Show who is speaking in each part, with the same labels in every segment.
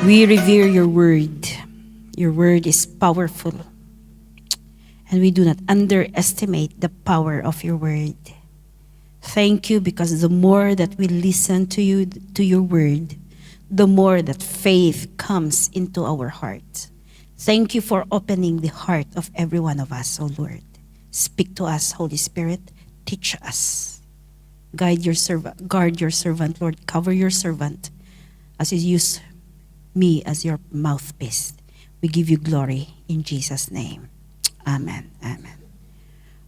Speaker 1: We revere your word. Your word is powerful. And we do not underestimate the power of your word. Thank you, because the more that we listen to you, to your word, the more that faith comes into our heart. Thank you for opening the heart of every one of us, O Lord. Speak to us, Holy Spirit. Teach us. Guard your servant, Lord. Cover your servant as you use me as your mouthpiece. We give you glory in Jesus' name. Amen. Amen.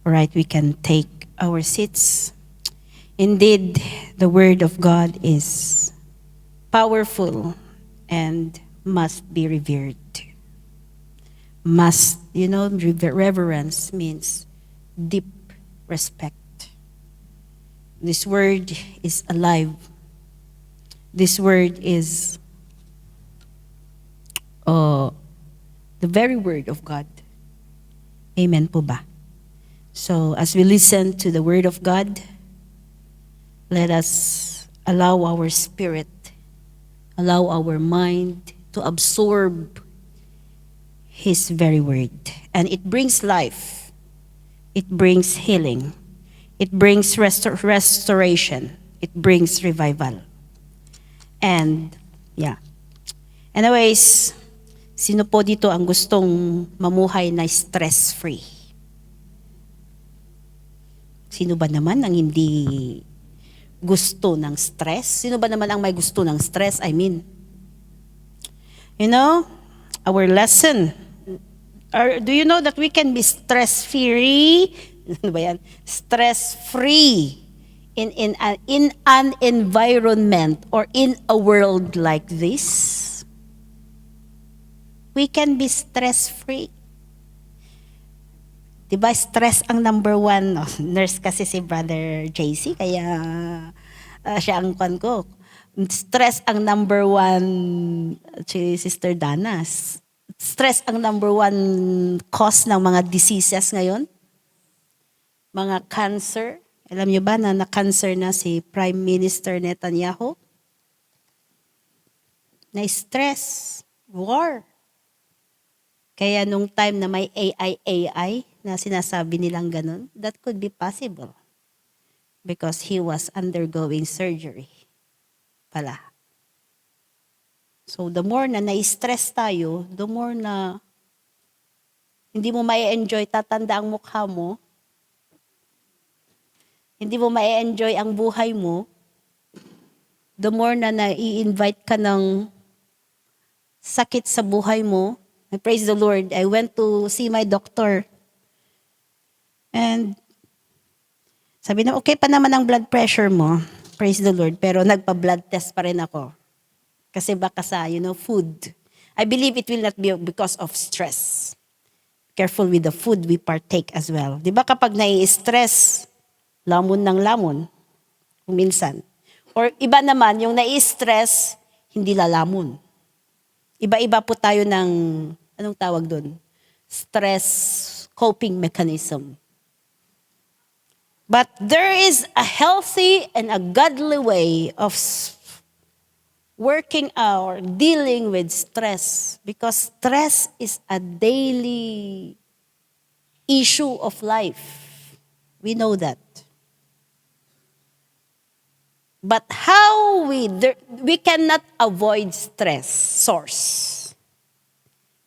Speaker 1: All right, we can take our seats. Indeed, the word of God is powerful and must be revered. Must, reverence means deep respect. This word is alive. This word is the very word of God. Amen po ba? So as we listen to the word of God, let us allow our spirit, allow our mind to absorb His very word. And it brings life. It brings healing. It brings restoration. It brings revival. And, yeah. Anyways, sino po dito ang gustong mamuhay na stress-free? Sino ba naman ang hindi gusto ng stress? Sino ba naman ang may gusto ng stress? Our lesson. Do you know that we can be stress-free? Ano ba yan? Stress-free in an environment or in a world like this? We can be stress-free. Diba, stress ang number one. Nurse kasi si Brother JC, kaya siya ang kwan ko. Stress ang number one, si Sister Dana. Stress ang number one cause ng mga diseases ngayon. Mga cancer. Alam niyo ba na cancer na si Prime Minister Netanyahu? Na-stress. War. Kaya nung time na may AI na sinasabi nilang ganun, that could be possible. Because he was undergoing surgery pala. So the more na na-stress tayo, the more na hindi mo ma-enjoy, tatanda ang mukha mo, hindi mo ma-enjoy ang buhay mo, the more na na-i-invite ka ng sakit sa buhay mo. I praise the Lord. I went to see my doctor. And sabi na, okay pa naman ang blood pressure mo. Praise the Lord. Pero nagpa-blood test pa rin ako. Kasi baka sa, food. I believe it will not be because of stress. Careful with the food we partake as well. Di ba kapag nai-stress, lamon ng lamon, minsan. Or iba naman, yung nai-stress, hindi lalamon. Iba-iba po tayo ng, anong tawag doon? Stress coping mechanism. But there is a healthy and a godly way of working out, dealing with stress. Because stress is a daily issue of life. We know that. But how we cannot avoid stress source.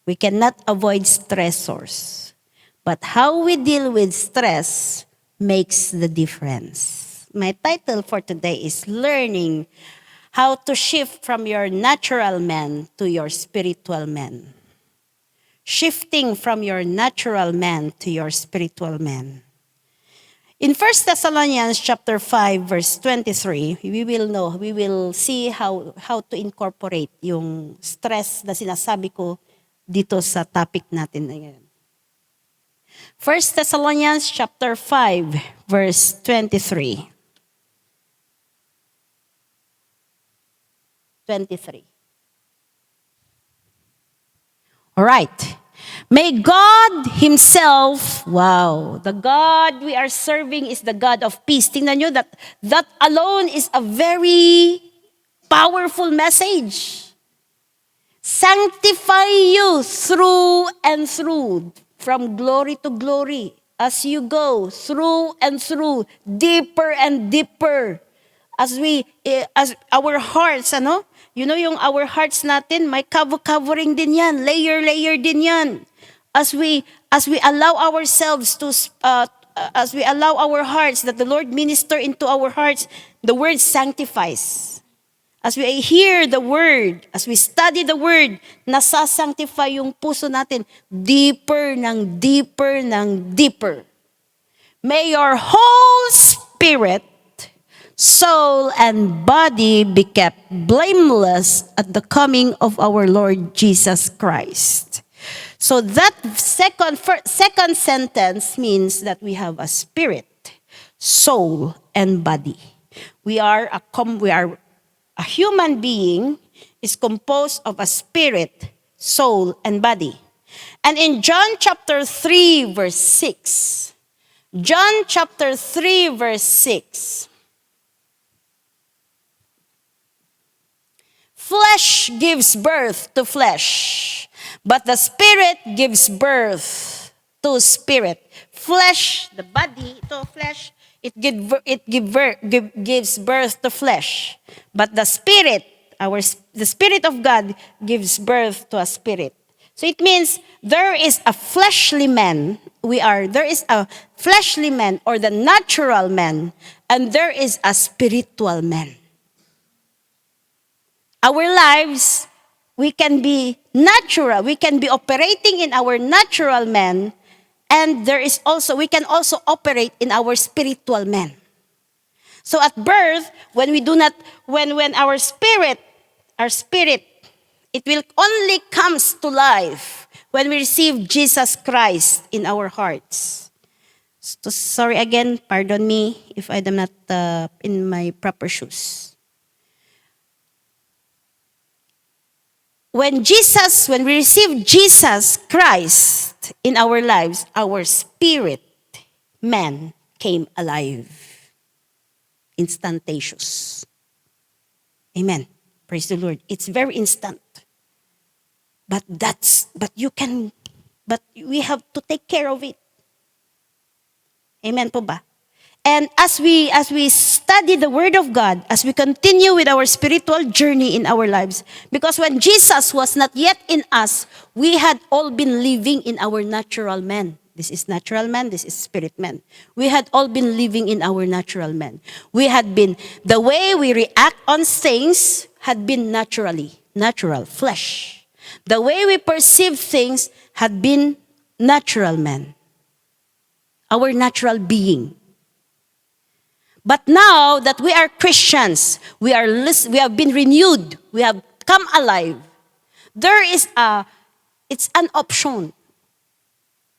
Speaker 1: We cannot avoid stress source. But how we deal with stress makes the difference. My title for today is Learning How to Shift from Your Natural Man to Your Spiritual Man. Shifting from your natural man to your spiritual man. In 1 Thessalonians chapter 5 verse 23, we will see how to incorporate yung stress na sinasabi ko dito sa topic natin ngayon. 1 Thessalonians chapter 5 verse 23. 23. All right. May God Himself, the God we are serving is the God of peace. Tingnan nyo, that alone is a very powerful message. sanctify you through and through, from glory to glory, as you go through and through, deeper and deeper, as our hearts, yung our hearts natin, may covering din yan, layer din yan. As we allow ourselves to, as we allow our hearts, that the Lord minister into our hearts, the word sanctifies. As we hear the word, as we study the word, nasasanctify yung puso natin deeper ng deeper ng deeper. May your whole spirit, soul, and body be kept blameless at the coming of our Lord Jesus Christ. So that second sentence means that we have a spirit, soul, and body. We are a human being is composed of a spirit, soul, and body. And in John chapter 3, verse 6, John chapter 3, verse 6, flesh gives birth to flesh, but the spirit gives birth to spirit. Flesh, the body, ito flesh, gives birth to flesh. But the spirit, the spirit of God gives birth to a spirit. So it means there is a fleshly man. There is a fleshly man, or the natural man, and there is a spiritual man. Our lives, we can be natural. We can be operating in our natural man, and we can also operate in our spiritual man. So at birth, when our spirit, it will only comes to life when we receive Jesus Christ in our hearts. So, sorry again, pardon me if I am not in my proper shoes. When we receive Jesus Christ in our lives, our spirit man came alive. Instantaneous. Amen. Praise the Lord. It's very instant. But we have to take care of it. Amen po ba? And as we study the Word of God, as we continue with our spiritual journey in our lives, because when Jesus was not yet in us, we had all been living in our natural man. This is natural man, this is spirit man. We had all been living in our natural man. The way we react on things had been natural, flesh. The way we perceive things had been natural man. Our natural being. But now that we are Christians, we have been renewed, we have come alive. It's an option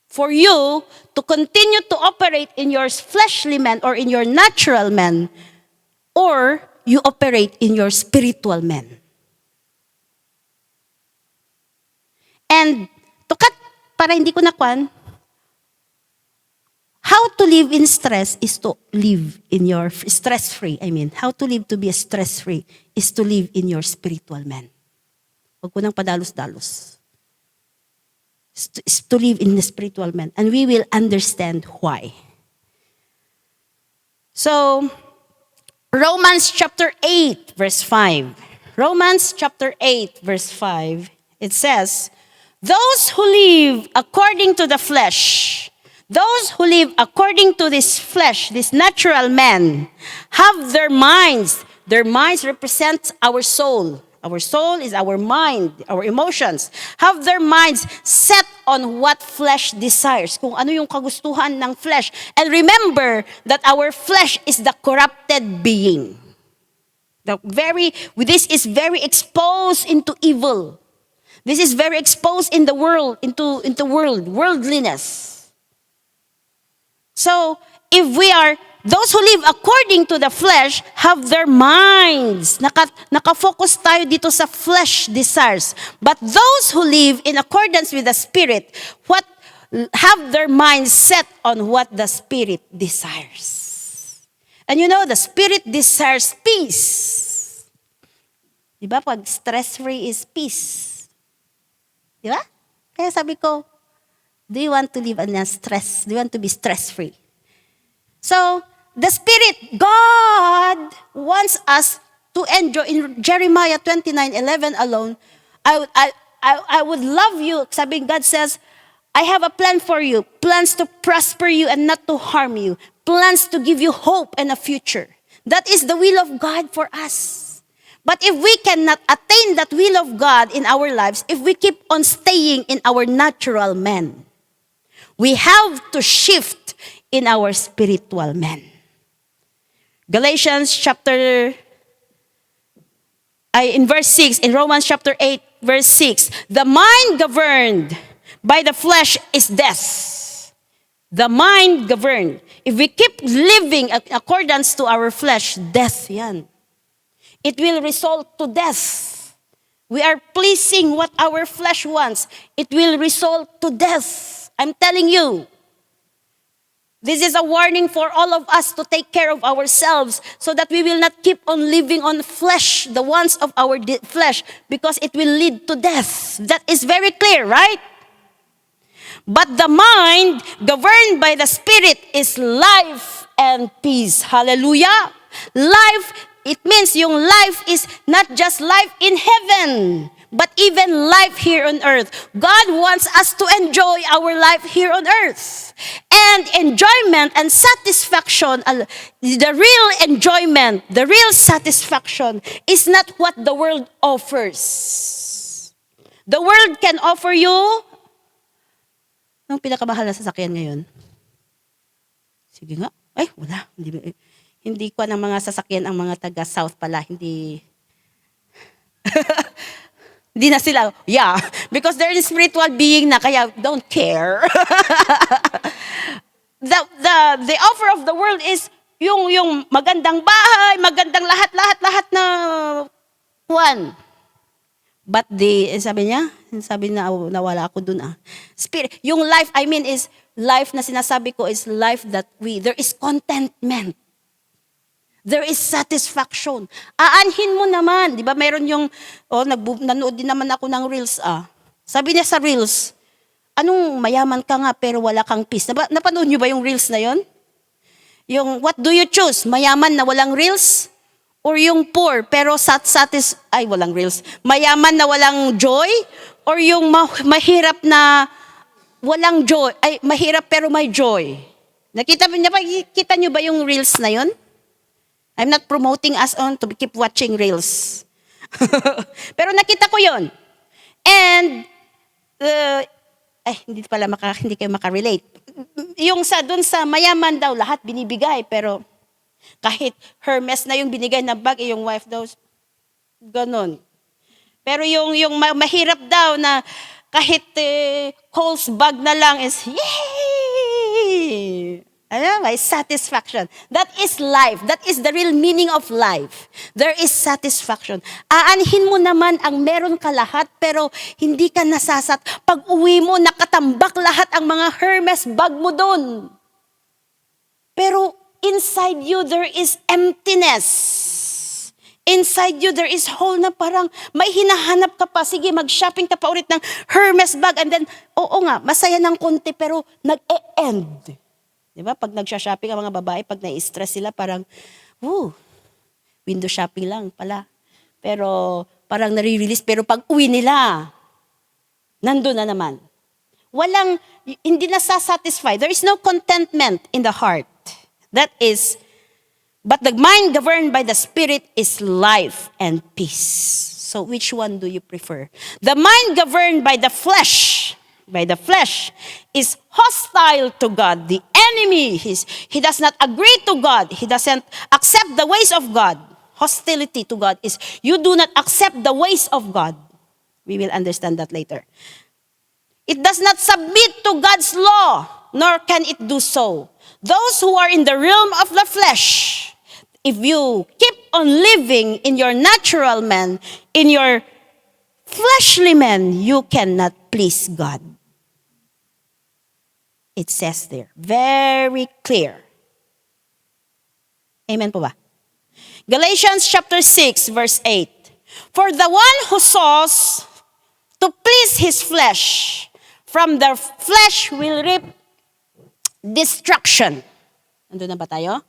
Speaker 1: for you to continue to operate in your fleshly man or in your natural man, or you operate in your spiritual man. And para hindi ko nakuan, how to live in stress is to live in your stress-free. How to live to be stress-free is to live in your spiritual man. Huwag ko nang padalos-dalos. Is to live in the spiritual man. And we will understand why. So, Romans chapter 8, verse 5. Romans chapter 8, verse 5. It says, those who live according to the flesh, those who live according to this flesh, this natural man, have their minds represent our soul. Our soul is our mind, our emotions. Have their minds set on what flesh desires. Kung ano yung kagustuhan ng flesh. And remember that our flesh is the corrupted being. This is very exposed into evil. This is very exposed in the world, into worldliness. So, those who live according to the flesh have their minds. Nakafocus tayo dito sa flesh desires. But those who live in accordance with the Spirit, have their minds set on what the Spirit desires. And the Spirit desires peace. Diba? Pag stress-free is peace. Di ba? Kaya sabi ko, do you want to live in a stress? Do you want to be stress-free? So, the Spirit, God wants us to enjoy. In Jeremiah 29:11 alone, I would love you. Sabi, God says, I have a plan for you. Plans to prosper you and not to harm you. Plans to give you hope and a future. That is the will of God for us. But if we cannot attain that will of God in our lives, if we keep on staying in our natural man, we have to shift in our spiritual man. In verse 6, in Romans chapter 8, verse 6, the mind governed by the flesh is death. The mind governed. If we keep living in accordance to our flesh, death yan. It will result to death. We are pleasing what our flesh wants. It will result to death. I'm telling you. This is a warning for all of us to take care of ourselves so that we will not keep on living on flesh, the wants of our flesh, because it will lead to death. That is very clear, right? But the mind governed by the Spirit is life and peace. Hallelujah. Life, it means yung life is not just life in heaven, but even life here on earth. God wants us to enjoy our life here on earth. And enjoyment and satisfaction, the real enjoyment, the real satisfaction is not what the world offers. The world can offer you, anong pinakamahal na sasakyan ngayon? Sige nga. Ay, wala. Hindi ko ng mga sasakyan ang mga taga-south pala. Hindi na sila. Yeah. Because they're a spiritual being na kaya don't care. The offer of the world is yung magandang bahay, magandang lahat na one. But sabi niya nawala ako dun Spirit, yung life, is life na sinasabi ko is life that there is contentment. There is satisfaction. Aanhin mo naman. Di ba meron yung, nanood din naman ako ng Reels. Sabi niya sa Reels, anong mayaman ka nga pero wala kang peace. Napanood niyo ba yung Reels na yon? Yung, what do you choose? Mayaman na walang Reels? Or yung poor pero walang Reels. Mayaman na walang joy? Or yung mahirap na walang joy? Mahirap pero may joy. Nakita niyo ba yung Reels na yon? I'm not promoting us on to keep watching Reels. Pero nakita ko yon. And, hindi kayo makarelate. Yung dun sa mayaman daw, lahat binibigay. Pero kahit Hermes na yung binigay na bag, yung wife daw, ganon. Pero yung mahirap daw na kahit Kohl's bag na lang is, yay! May satisfaction. That is life. That is the real meaning of life. There is satisfaction. Aanhin mo naman ang meron ka lahat, pero hindi ka nasasat. Pag uwi mo, nakatambak lahat ang mga Hermes bag mo dun. Pero inside you, there is emptiness. Inside you, there is hole na parang may hinahanap ka pa. Sige, mag-shopping ka pa ulit ng Hermes bag. And then, masaya ng konti, pero nag-e-end. Diba? Pag nagsha-shopping ang mga babae, pag na-stress sila, parang, window shopping lang pala. Pero parang nare-release. Pero pag uwi nila, nandun na naman. Hindi na satisfy. There is no contentment in the heart. But the mind governed by the Spirit is life and peace. So which one do you prefer? The mind governed by the flesh is hostile to God. The enemy, he does not agree to God. He doesn't accept the ways of God. Hostility to God is you do not accept the ways of God. We will understand that later. It does not submit to God's law, nor can it do so. Those who are in the realm of the flesh, if you keep on living in your natural man, in your fleshly man, you cannot please God. It says there, very clear. Amen po ba? Galatians chapter 6, verse 8. For the one who sows to please his flesh. From the flesh will reap destruction. Ando na ba tayo?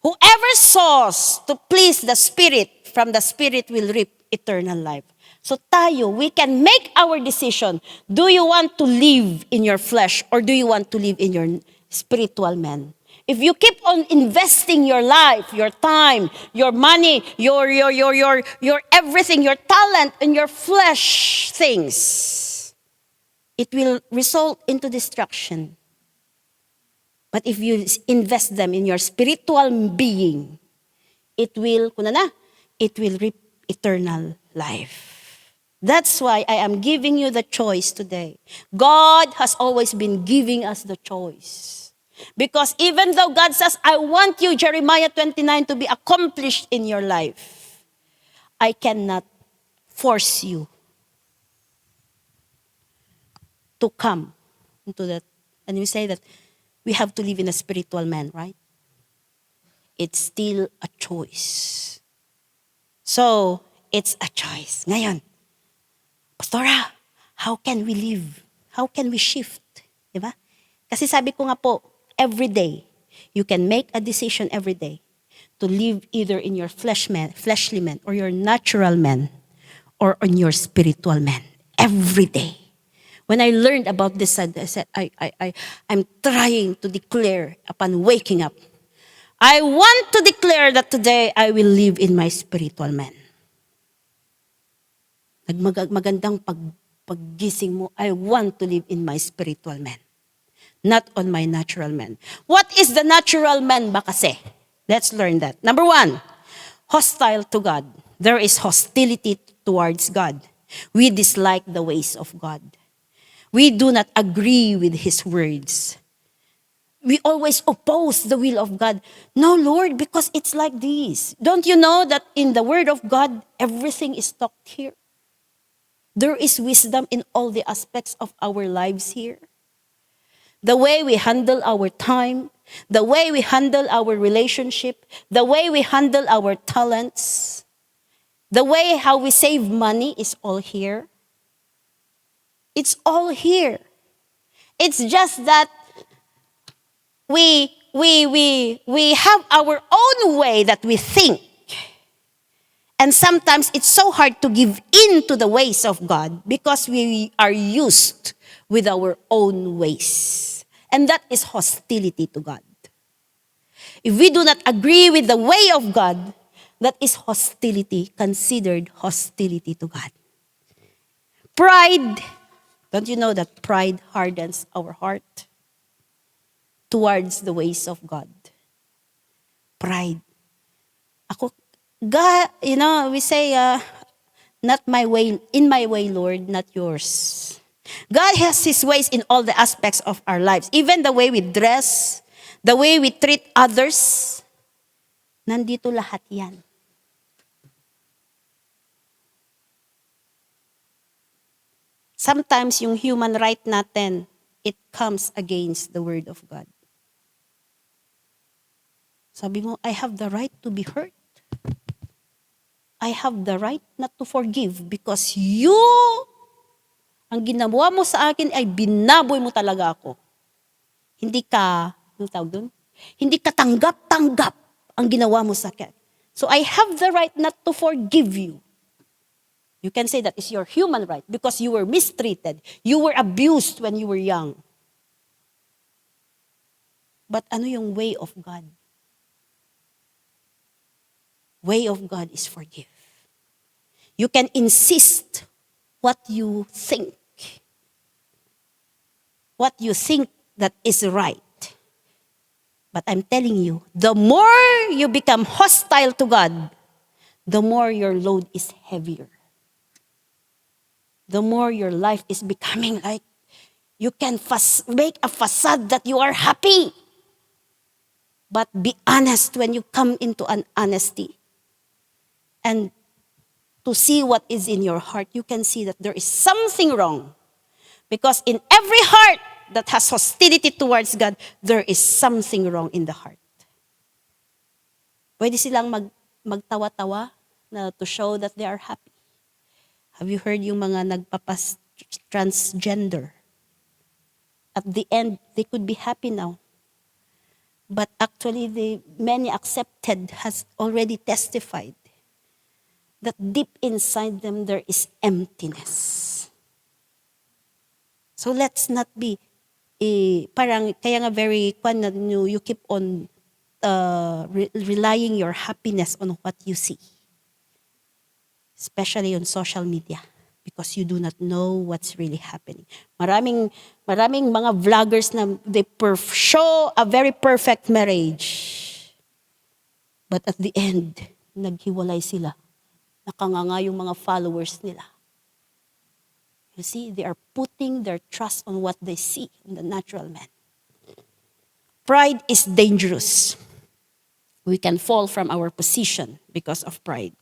Speaker 1: Whoever sows to please the Spirit, from the Spirit will reap eternal life. So tayo, we can make our decision. Do you want to live in your flesh or do you want to live in your spiritual man? If you keep on investing your life, your time, your money, your everything, your talent in your flesh things, it will result into destruction. But if you invest them in your spiritual being, it will reap eternal life. That's why I am giving you the choice today. God has always been giving us the choice. Because even though God says, I want you, Jeremiah 29, to be accomplished in your life, I cannot force you to come into that. And we say that we have to live in a spiritual man, right? It's still a choice. So, it's a choice. Ngayon, Pastora, how can we live? How can we shift? Diba? Kasi sabi ko nga po, every day, you can make a decision every day to live either in your fleshly man, or your natural man, or on your spiritual man. Every day. When I learned about this, I said, I'm trying to declare upon waking up. I want to declare that today I will live in my spiritual man. Magandang paggising mo, I want to live in my spiritual man. Not on my natural man. What is the natural man ba kasi? Let's learn that. Number 1, hostile to God. There is hostility towards God. We dislike the ways of God. We do not agree with His words. We always oppose the will of God. No, Lord, because it's like this. Don't you know that in the Word of God, everything is talked here? There is wisdom in all the aspects of our lives here. The way we handle our time, the way we handle our relationship, the way we handle our talents, the way how we save money is all here. It's all here. It's just that we have our own way that we think. And sometimes it's so hard to give in to the ways of God because we are used with our own ways. And that is hostility to God. If we do not agree with the way of God, that is hostility, considered hostility to God. Pride, don't you know that pride hardens our heart towards the ways of God? Pride. God, we say, not my way, in my way, Lord, not yours. God has His ways in all the aspects of our lives. Even the way we dress, the way we treat others, nandito lahat yan. Sometimes yung human right natin, it comes against the Word of God. Sabi mo, I have the right to be hurt. I have the right not to forgive because ang ginawa mo sa akin ay binaboy mo talaga ako. Hindi ka, yung tawag doon? Hindi ka tanggap-tanggap ang ginawa mo sa akin. So I have the right not to forgive you. You can say that is your human right because you were mistreated. You were abused when you were young. But ano yung way of God? Way of God is forgive. You can insist what you think. What you think that is right. But I'm telling you, the more you become hostile to God, the more your load is heavier. The more your life is becoming like you can make a facade that you are happy. But be honest when you come into an honesty. And to see what is in your heart, you can see that there is something wrong. Because in every heart that has hostility towards God, there is something wrong in the heart. Pwede silang magtawa-tawa na to show that they are happy. Have you heard yung mga transgender? At the end, they could be happy now. But actually, many accepted has already testified that deep inside them there is emptiness. So let's not be, parang, kaya nga very, you keep on relying your happiness on what you see. Especially on social media. Because you do not know what's really happening. Maraming mga vloggers na they show a very perfect marriage. But at the end, naghiwalay sila. Nakanganga yung mga followers nila. You see, they are putting their trust on what they see in the natural man. Pride is dangerous. We can fall from our position because of pride.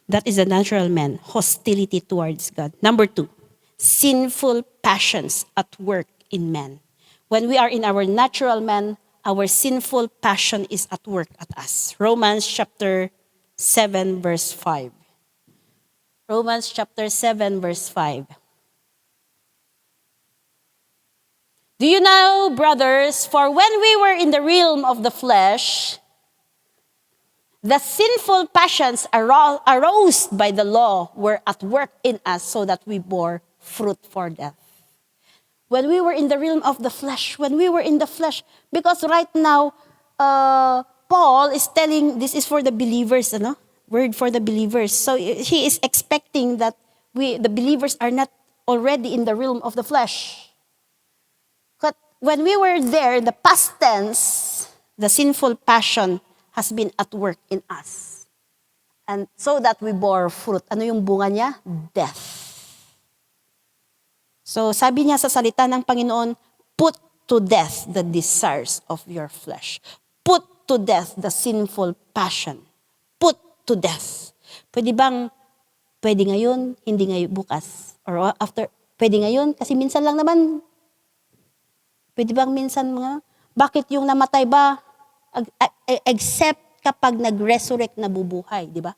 Speaker 1: That is the natural man, hostility towards God. Number 2, sinful passions at work in man. When we are in our natural man, our sinful passion is at work at us. Romans chapter 7 verse 5. Romans chapter 7 verse 5. Do you know, brothers, for when we were in the realm of the flesh, the sinful passions aroused by the law were at work in us so that we bore fruit for death. When we were in the realm of the flesh, because right now, Paul is telling, this is for the believers, word for the believers. So he is expecting that the believers are not already in the realm of the flesh. But when we were there, the past tense, the sinful passion has been at work in us. And so that we bore fruit. Ano yung bunga niya? Death. So sabi niya sa salita ng Panginoon, put to death the desires of your flesh. Put to death the sinful passion. Put to death. Pwede ngayon, hindi ngayon, bukas. Or after, pwede ngayon, kasi minsan lang naman, pwede bang minsan bakit yung namatay ba, except kapag nag-resurrect na bubuhay, di ba?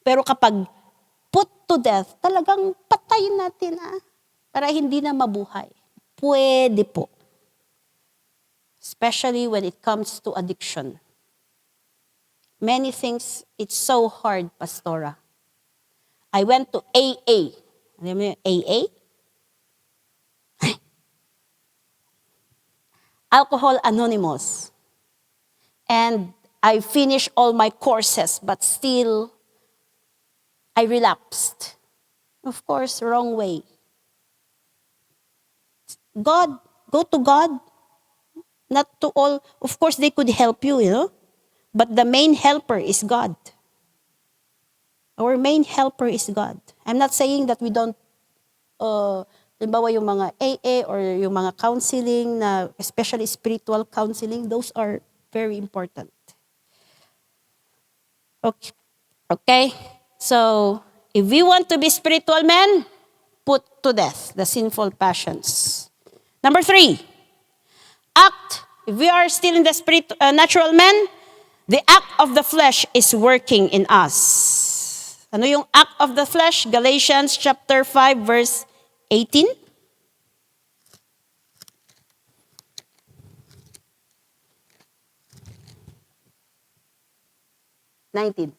Speaker 1: Pero kapag put to death, talagang patayin natin para hindi na mabuhay. Pwede po. Especially when it comes to addiction. Many things, it's so hard, Pastora. I went to AA. Alam mo yung AA? Alcohol Anonymous. And I finished all my courses, but still, I relapsed. Of course, wrong way. God, go to God. Not to all, of course, they could help you, but the main helper is God. Our main helper is God. I'm not saying that we don't, halimbawa yung mga AA or yung mga counseling, especially spiritual counseling, those are very important. Okay? So, if we want to be spiritual men, put to death the sinful passions. Number 3, if we are still in the natural man, the act of the flesh is working in us. Ano yung act of the flesh? Galatians chapter 5 verse 18. 19.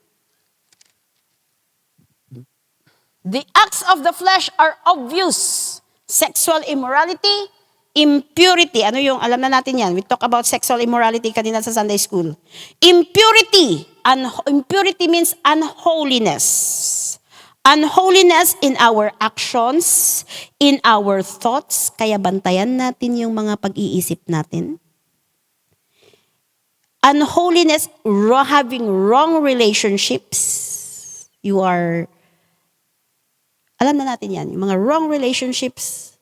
Speaker 1: The acts of the flesh are obvious. Sexual immorality, impurity. Ano yung, alam na natin yan. We talk about sexual immorality kanina sa Sunday school. Impurity. Impurity means unholiness. Unholiness in our actions, in our thoughts. Kaya bantayan natin yung mga pag-iisip natin. Unholiness, having wrong relationships. You are, alam na natin yan, yung mga wrong relationships.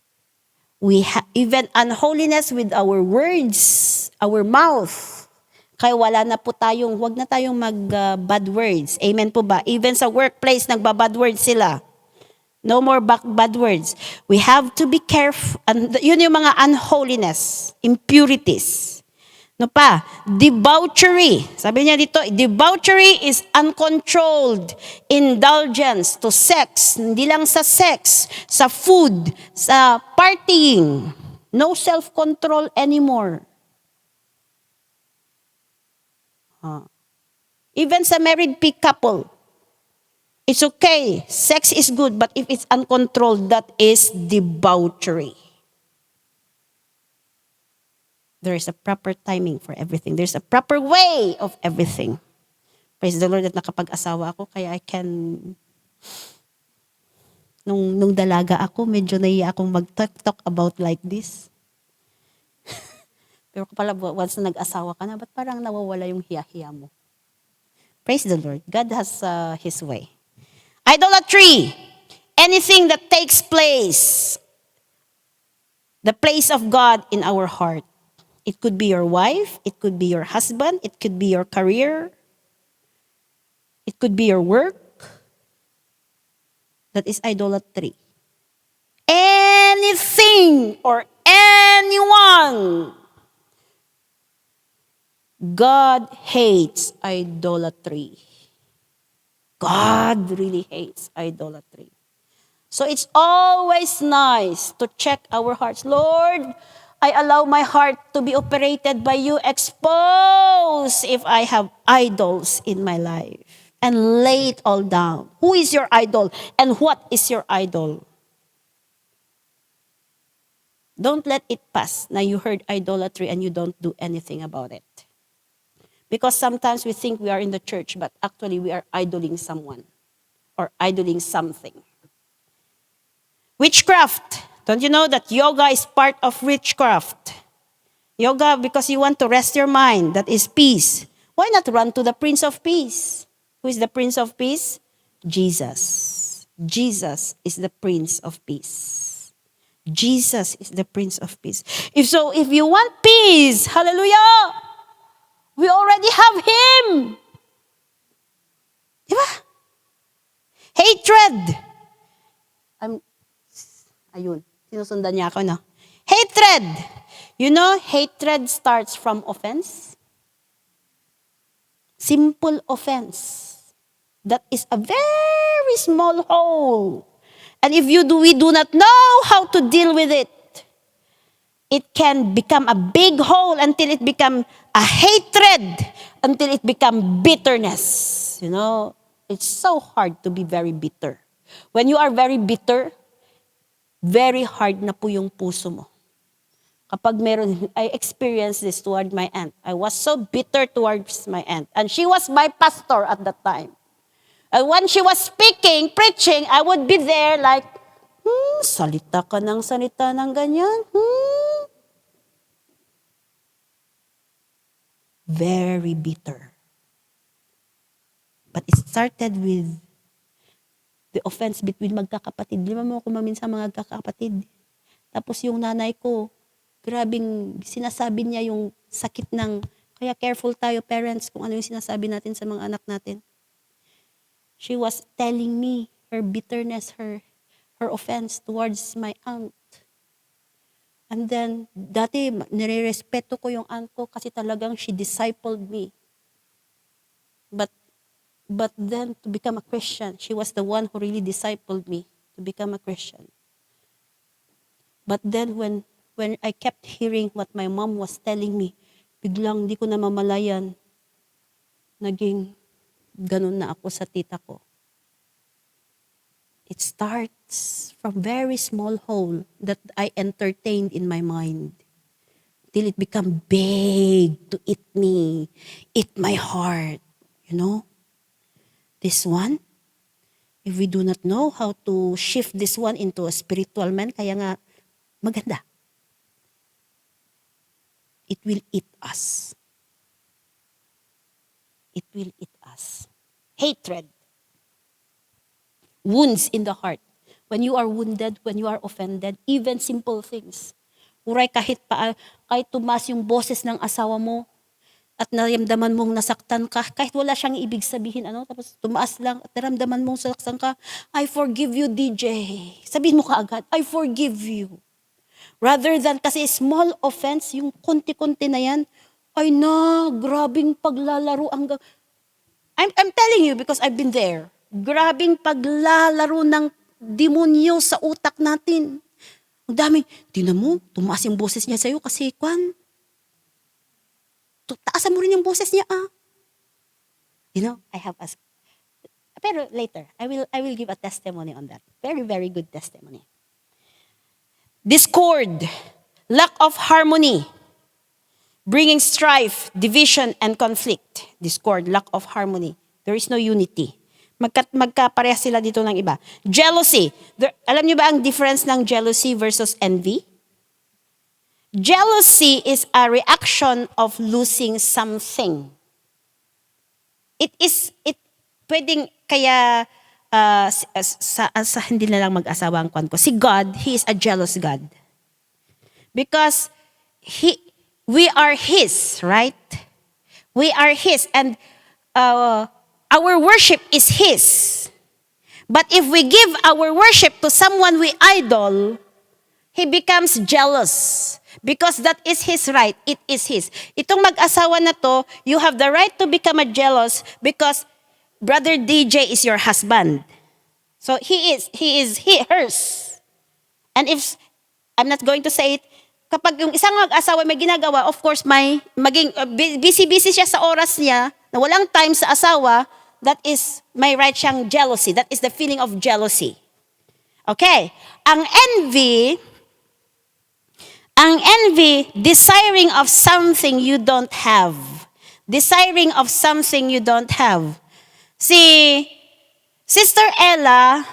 Speaker 1: Even unholiness with our words, our mouth. Kaya wala na po tayong, wag na tayong mag-bad words. Amen po ba? Even sa workplace, nagba-bad words sila. No more bad words. We have to be careful. And yun yung mga unholiness, impurities. No pa, debauchery. Sabi niya dito, debauchery is uncontrolled indulgence to sex. Hindi lang sa sex, sa food, sa partying. No self-control anymore. Even sa married couple, it's okay. Sex is good, but if it's uncontrolled, that is debauchery. There is a proper timing for everything. There's a proper way of everything. Praise the Lord at nakapag-asawa ako, kaya I can... Nung dalaga ako, medyo naiya akong mag-talk about like this. Pero pala, once na nag-asawa ka na, ba't parang nawawala yung hiya-hiya mo? Praise the Lord. God has His way. Idolatry. Anything that takes place. The place of God in our heart. It could be your wife. It could be your husband. It could be your career. It could be your work. That is idolatry. Anything or anyone. God hates idolatry. God really hates idolatry. So it's always nice to check our hearts. Lord, I allow my heart to be operated by you. Expose if I have idols in my life. And lay it all down. Who is your idol? And what is your idol? Don't let it pass. Now you heard idolatry and you don't do anything about it. Because sometimes we think we are in the church, but actually we are idoling someone or idoling something. Witchcraft. Don't you know that yoga is part of witchcraft? Yoga because you want to rest your mind. That is peace. Why not run to the Prince of Peace? Who is the Prince of Peace? Jesus. Jesus is the Prince of Peace. Jesus is the Prince of Peace. If you want peace, hallelujah, we already have Him. Diba? Hatred. Ayun, sinusundan niya ako, no? Hatred. You know, hatred starts from offense. Simple offense. That is a very small hole. And if we do not know how to deal with it, it can become a big hole until it become a hatred, until it become bitterness. You know, it's so hard to be very bitter. When you are very bitter, very hard na po yung puso mo. Kapag I experienced this toward my aunt. I was so bitter towards my aunt. And she was my pastor at that time. And when she was speaking, preaching, I would be there like, salita ka ng salita ng ganyan. Very bitter. But it started with the offense between magkakapatid. Lima mo ako maminsan mga magkakapatid. Tapos yung nanay ko, grabing sinasabi niya yung sakit ng, kaya careful tayo parents kung ano yung sinasabi natin sa mga anak natin. She was telling me her bitterness, her offense towards my aunt. And then, dati, nire-respeto ko yung aunt ko kasi talagang she discipled me. But then, to become a Christian, she was the one who really discipled me to become a Christian. But then, when I kept hearing what my mom was telling me, biglang di ko na mamalayan, naging ganun na ako sa tita ko. It starts from very small hole that I entertained in my mind till it become big to eat me, eat my heart. You know? This one, if we do not know how to shift this one into a spiritual man, kaya nga maganda. It will eat us. It will eat us. Hatred. Wounds in the heart. When you are wounded, when you are offended, even simple things. Uray kahit tumaas yung boses ng asawa mo at naramdaman mong nasaktan ka, kahit wala siyang ibig sabihin, tapos tumaas lang at naramdaman mong nasaktan ka, I forgive you, DJ. Sabihin mo kaagad, I forgive you. Rather than kasi small offense, yung konti-konti na yan, Ay na, grabing paglalaro I'm telling you because I've been there. Grabing paglalaro ng demonyo sa utak natin. Ang daming, tingnan mo, tumaas yung boses niya sa'yo kasi taasan mo rin yung boses niya You know, I have asked. Pero later, I will give a testimony on that. Very, very good testimony. Discord, lack of harmony, bringing strife, division, and conflict. Discord, lack of harmony. There is no unity. Magkapareha sila dito ng iba. Jealousy. Alam niyo ba ang difference ng jealousy versus envy? Jealousy is a reaction of losing something. Pwedeng kaya sa hindi na lang mag-asawa ang kwan ko. Si God, He is a jealous God. Because we are His, right? We are His and our worship is His. But if we give our worship to someone we idol, He becomes jealous. Because that is His right. It is His. Itong mag-asawa na to, you have the right to become a jealous because Brother DJ is your husband. So he is hers. And if, I'm not going to say it, kapag yung isang mag-asawa may ginagawa, of course, busy-busy siya sa oras niya, na walang time sa asawa, that is, may right siyang jealousy. That is the feeling of jealousy. Okay? Ang envy, desiring of something you don't have. Desiring of something you don't have. Si Sister Ella,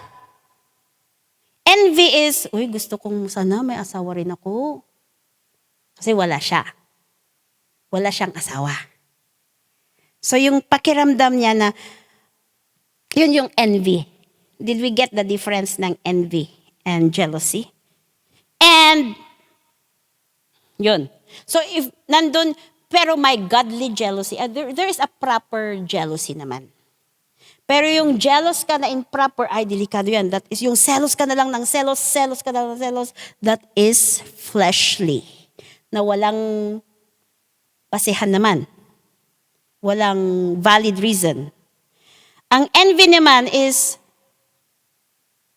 Speaker 1: envy is, gusto kong sana may asawa rin ako. Kasi wala siya. Wala siyang asawa. So yung pakiramdam niya na, yun yung envy. Did we get the difference ng envy and jealousy? And, yun. So if nandun, pero may godly jealousy, there is a proper jealousy naman. Pero yung jealous ka na improper, ay delikado yan. That is yung selos ka na lang ng selos ka na lang ng selos, that is fleshly. Na walang basihan naman. Walang valid reason. Ang envy naman is,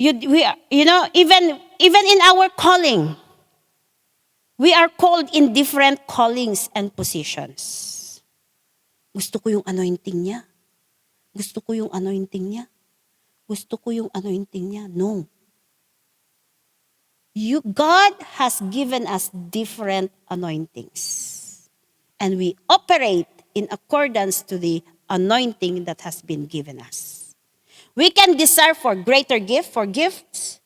Speaker 1: even in our calling, we are called in different callings and positions. Gusto ko yung anointing niya. Gusto ko yung anointing niya. Gusto ko yung anointing niya. No. God has given us different anointings. And we operate in accordance to the anointing that has been given us. We can desire for greater gift, for gifts.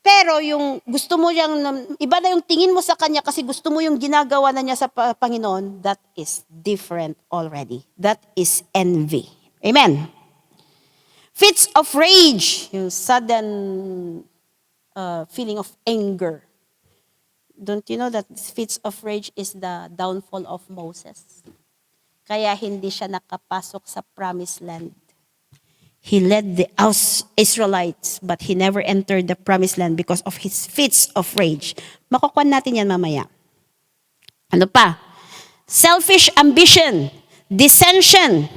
Speaker 1: Pero yung gusto mo iba na yung tingin mo sa Kanya kasi gusto mo yung ginagawa na niya sa Panginoon, that is different already. That is envy. Amen. Fits of rage, yung sudden feeling of anger. Don't you know that fits of rage is the downfall of Moses? Kaya hindi siya nakapasok sa promised land. He led the Israelites, but he never entered the promised land because of his fits of rage. Makukuha natin yan mamaya. Ano pa? Selfish ambition, dissension.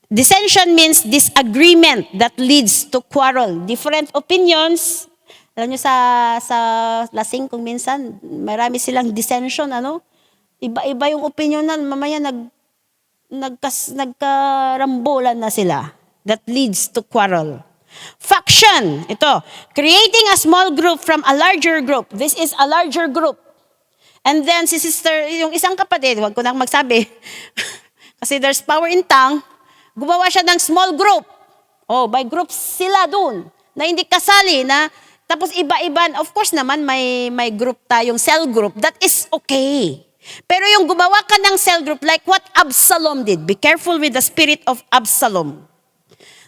Speaker 1: Dissension means disagreement that leads to quarrel. Different opinions. Alam nyo sa lasing kung minsan, marami silang dissension, Iba-iba yung opinion na, mamaya nagkarambulan na sila. That leads to quarrel. Faction, ito, creating a small group from a larger group. This is a larger group. And then si sister, yung isang kapatid, wag ko nang magsabi, kasi there's power in tongue, gumawa siya ng small group. By groups sila dun, na hindi kasali, tapos iba-iba, of course naman may group tayong cell group, that is okay. Pero yung gumawa ka ng cell group, like what Absalom did, be careful with the spirit of Absalom.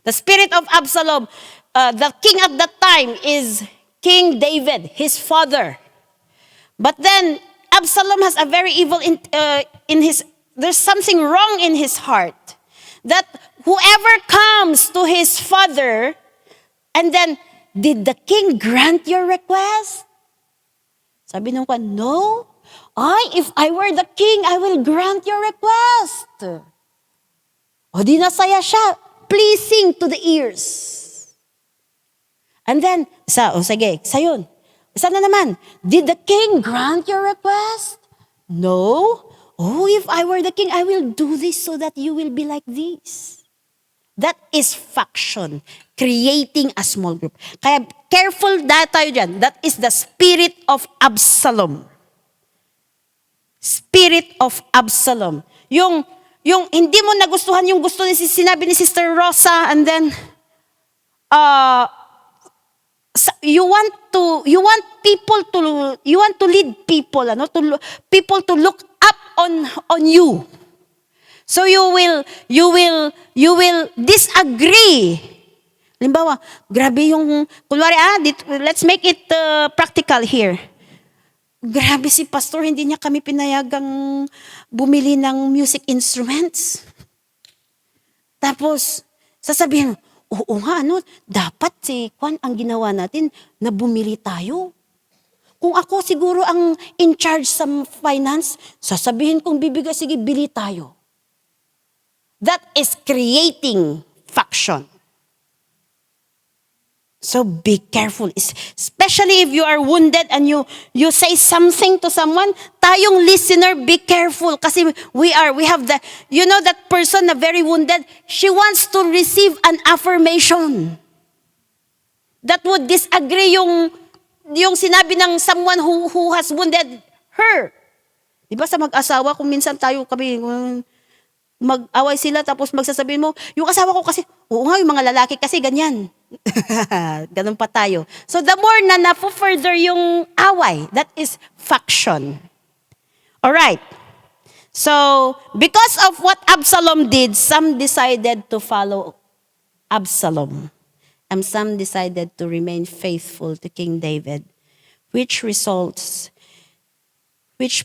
Speaker 1: The spirit of Absalom, the king at that time is King David, his father. But then Absalom has a very evil there's something wrong in his heart. That whoever comes to his father, and then, did the king grant your request? Sabi nung no. If I were the king, I will grant your request. O di nasaya siya, pleasing to the ears. And then, sige, sayon. Isa na naman, did the king grant your request? No. If I were the king, I will do this so that you will be like this. That is faction, creating a small group. Kaya careful tayo dyan. That is the spirit of Absalom. Spirit of Absalom. Yung hindi mo nagustuhan yung gusto ni sinabi ni Sister Rosa, and then you want to lead people, people to look up on you. So you will disagree. Halimbawa, grabe yung kunwari let's make it practical here. Grabe si pastor, hindi niya kami pinayagang bumili ng music instruments. Tapos sasabihin, oo nga, dapat si Juan ang ginawa natin na bumili tayo. Kung ako siguro ang in charge sa finance, sasabihin kong bibigay, sige, bili tayo. That is creating faction. So be careful, especially if you are wounded and you say something to someone, tayong listener, be careful kasi we have that person na very wounded, she wants to receive an affirmation that would disagree yung sinabi ng someone who has wounded her. Diba sa mag-asawa, kung minsan kami mag-away sila tapos magsasabihin mo, yung asawa ko kasi, oo nga, yung mga lalaki kasi ganyan. Ganun pa tayo. So the more na na-further yung away, that is faction. Alright. So, because of what Absalom did, some decided to follow Absalom. And some decided to remain faithful to King David, which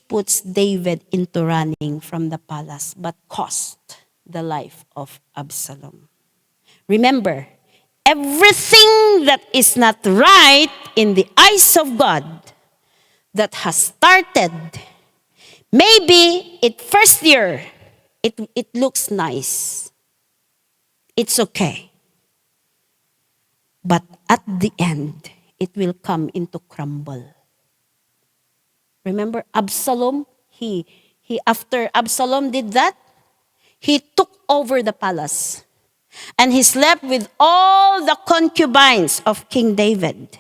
Speaker 1: puts David into running from the palace, but cost the life of Absalom. Remember, everything that is not right in the eyes of God that has started, maybe first year, it looks nice. It's okay. But at the end, it will come into crumble. Remember Absalom? He after Absalom did that, he took over the palace. And he slept with all the concubines of King David.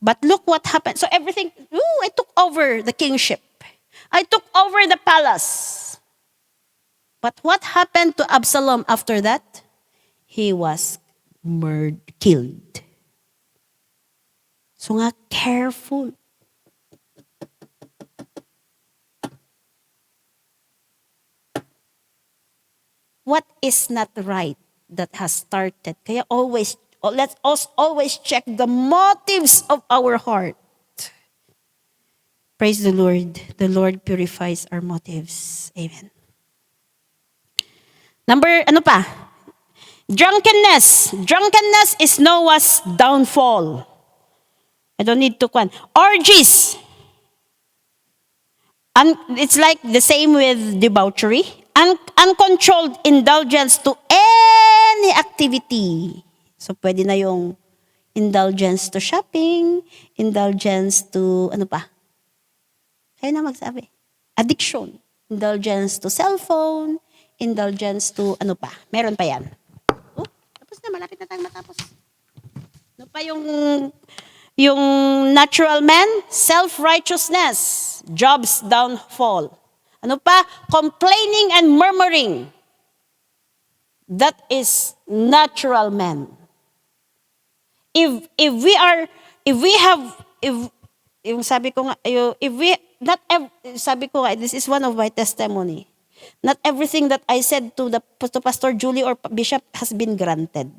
Speaker 1: But look what happened. So everything, I took over the kingship. I took over the palace. But what happened to Absalom after that? He was killed. So nga, careful. What is not right that has started? Kaya let's always check the motives of our heart. Praise the Lord. The Lord purifies our motives. Amen. Number, Drunkenness. Drunkenness is Noah's downfall. I don't need to quant. Orgies. It's like the same with debauchery. Uncontrolled indulgence to any activity. So, pwede na yung indulgence to shopping, indulgence to, Kaya na magsabi. Addiction. Indulgence to cellphone, indulgence to, Meron pa yan. Tapos na, malapit na tayong matapos. Pa yung natural man? Self-righteousness. Job's downfall. Complaining and murmuring. That is natural man. This is one of my testimony. Not everything that I said to Pastor Julie or Bishop has been granted.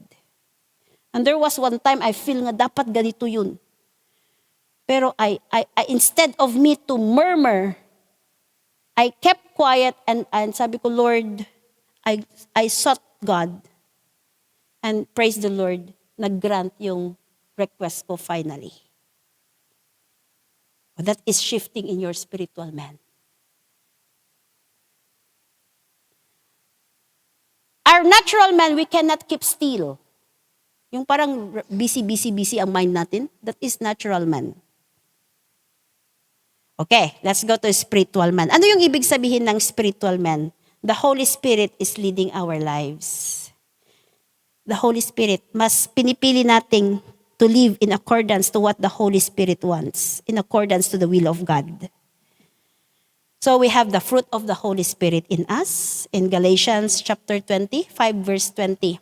Speaker 1: And there was one time I feel nga dapat ganito yun. Pero I instead of me to murmur, I kept quiet and sabi ko, Lord, I sought God. And praise the Lord, nag-grant yung request ko finally. That is shifting in your spiritual man. Our natural man, we cannot keep still. Yung parang busy ang mind natin, that is natural man. Okay, let's go to spiritual man. Ano yung ibig sabihin ng spiritual man? The Holy Spirit is leading our lives. The Holy Spirit, mas pinipili nating to live in accordance to what the Holy Spirit wants, in accordance to the will of God. So we have the fruit of the Holy Spirit in us, in Galatians chapter 20, 5 verse 20.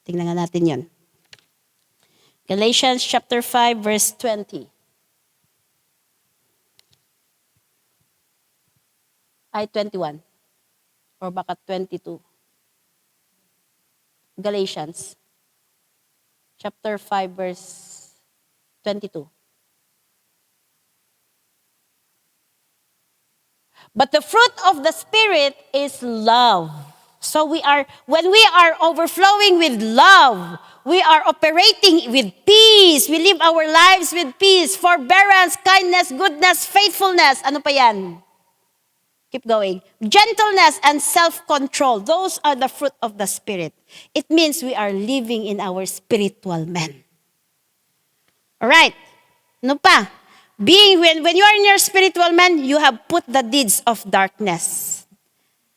Speaker 1: Tingnan nga natin yun. Galatians chapter 5 verse 20. Ay, 21. Or baka 22. Galatians chapter 5 verse 22. But the fruit of the Spirit is love. So when we are overflowing with love, we are operating with peace. We live our lives with peace, forbearance, kindness, goodness, faithfulness. Ano pa yan? Keep going. Gentleness and self-control. Those are the fruit of the Spirit. It means we are living in our spiritual man. Alright. Ano pa? When you are in your spiritual man, you have put the deeds of darkness.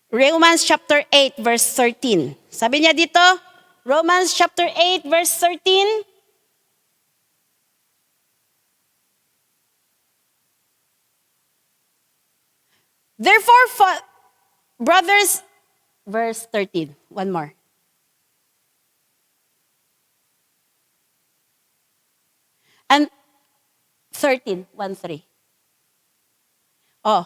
Speaker 1: Romans chapter 8 verse 13. Sabi niya dito, Romans chapter 8 verse 13. Therefore, brothers, verse 13. One more. And 13, 1-3. Oh.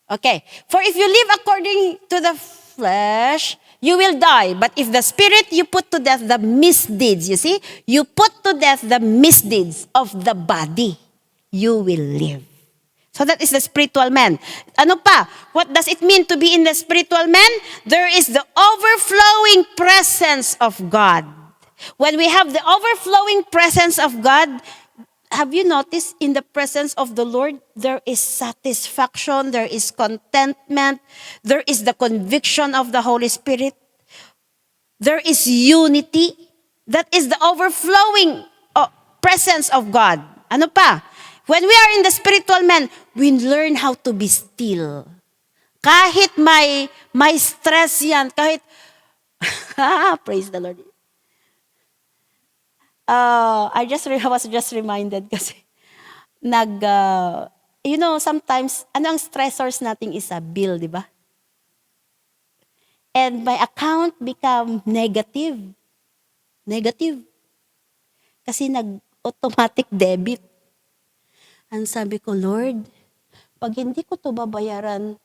Speaker 1: Okay. For if you live according to the flesh, you will die. But if the Spirit, you put to death the misdeeds. You see? You put to death the misdeeds of the body. You will live. So that is the spiritual man. Ano pa? What does it mean to be in the spiritual man? There is the overflowing presence of God. When we have the overflowing presence of God, have you noticed in the presence of the Lord, there is satisfaction, there is contentment, there is the conviction of the Holy Spirit, there is unity. That is the overflowing presence of God. Ano pa? When we are in the spiritual man, we learn how to be still. Kahit may stress yan, kahit, praise the Lord. I was just reminded kasi sometimes, ano ang stressors natin is a bill, di ba? And my account become negative. Negative. Kasi nag-automatic debit. Ang sabi ko, Lord, pag hindi ko to babayaran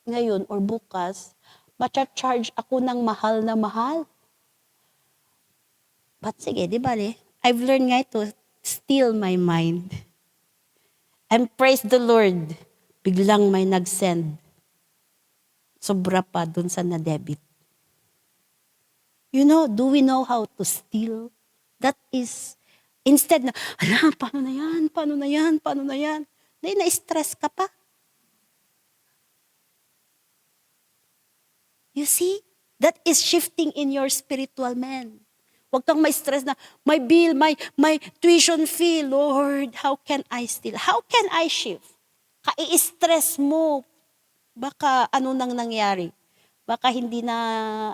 Speaker 1: ngayon or bukas, macha-charge ako ng mahal na mahal. But sige, di ba I've learned nga to still my mind. And praise the Lord, biglang may nag-send. Sobra pa dun sa na-debit. Do we know how to steal? That is, instead na, paano na yan? Na-stress ka pa. You see? That is shifting in your spiritual man. Huwag kang may stress na, my bill, my tuition fee, Lord, how can I steal? How can I shift? Kai-stress mo. Baka ano nang nangyari? Baka hindi na,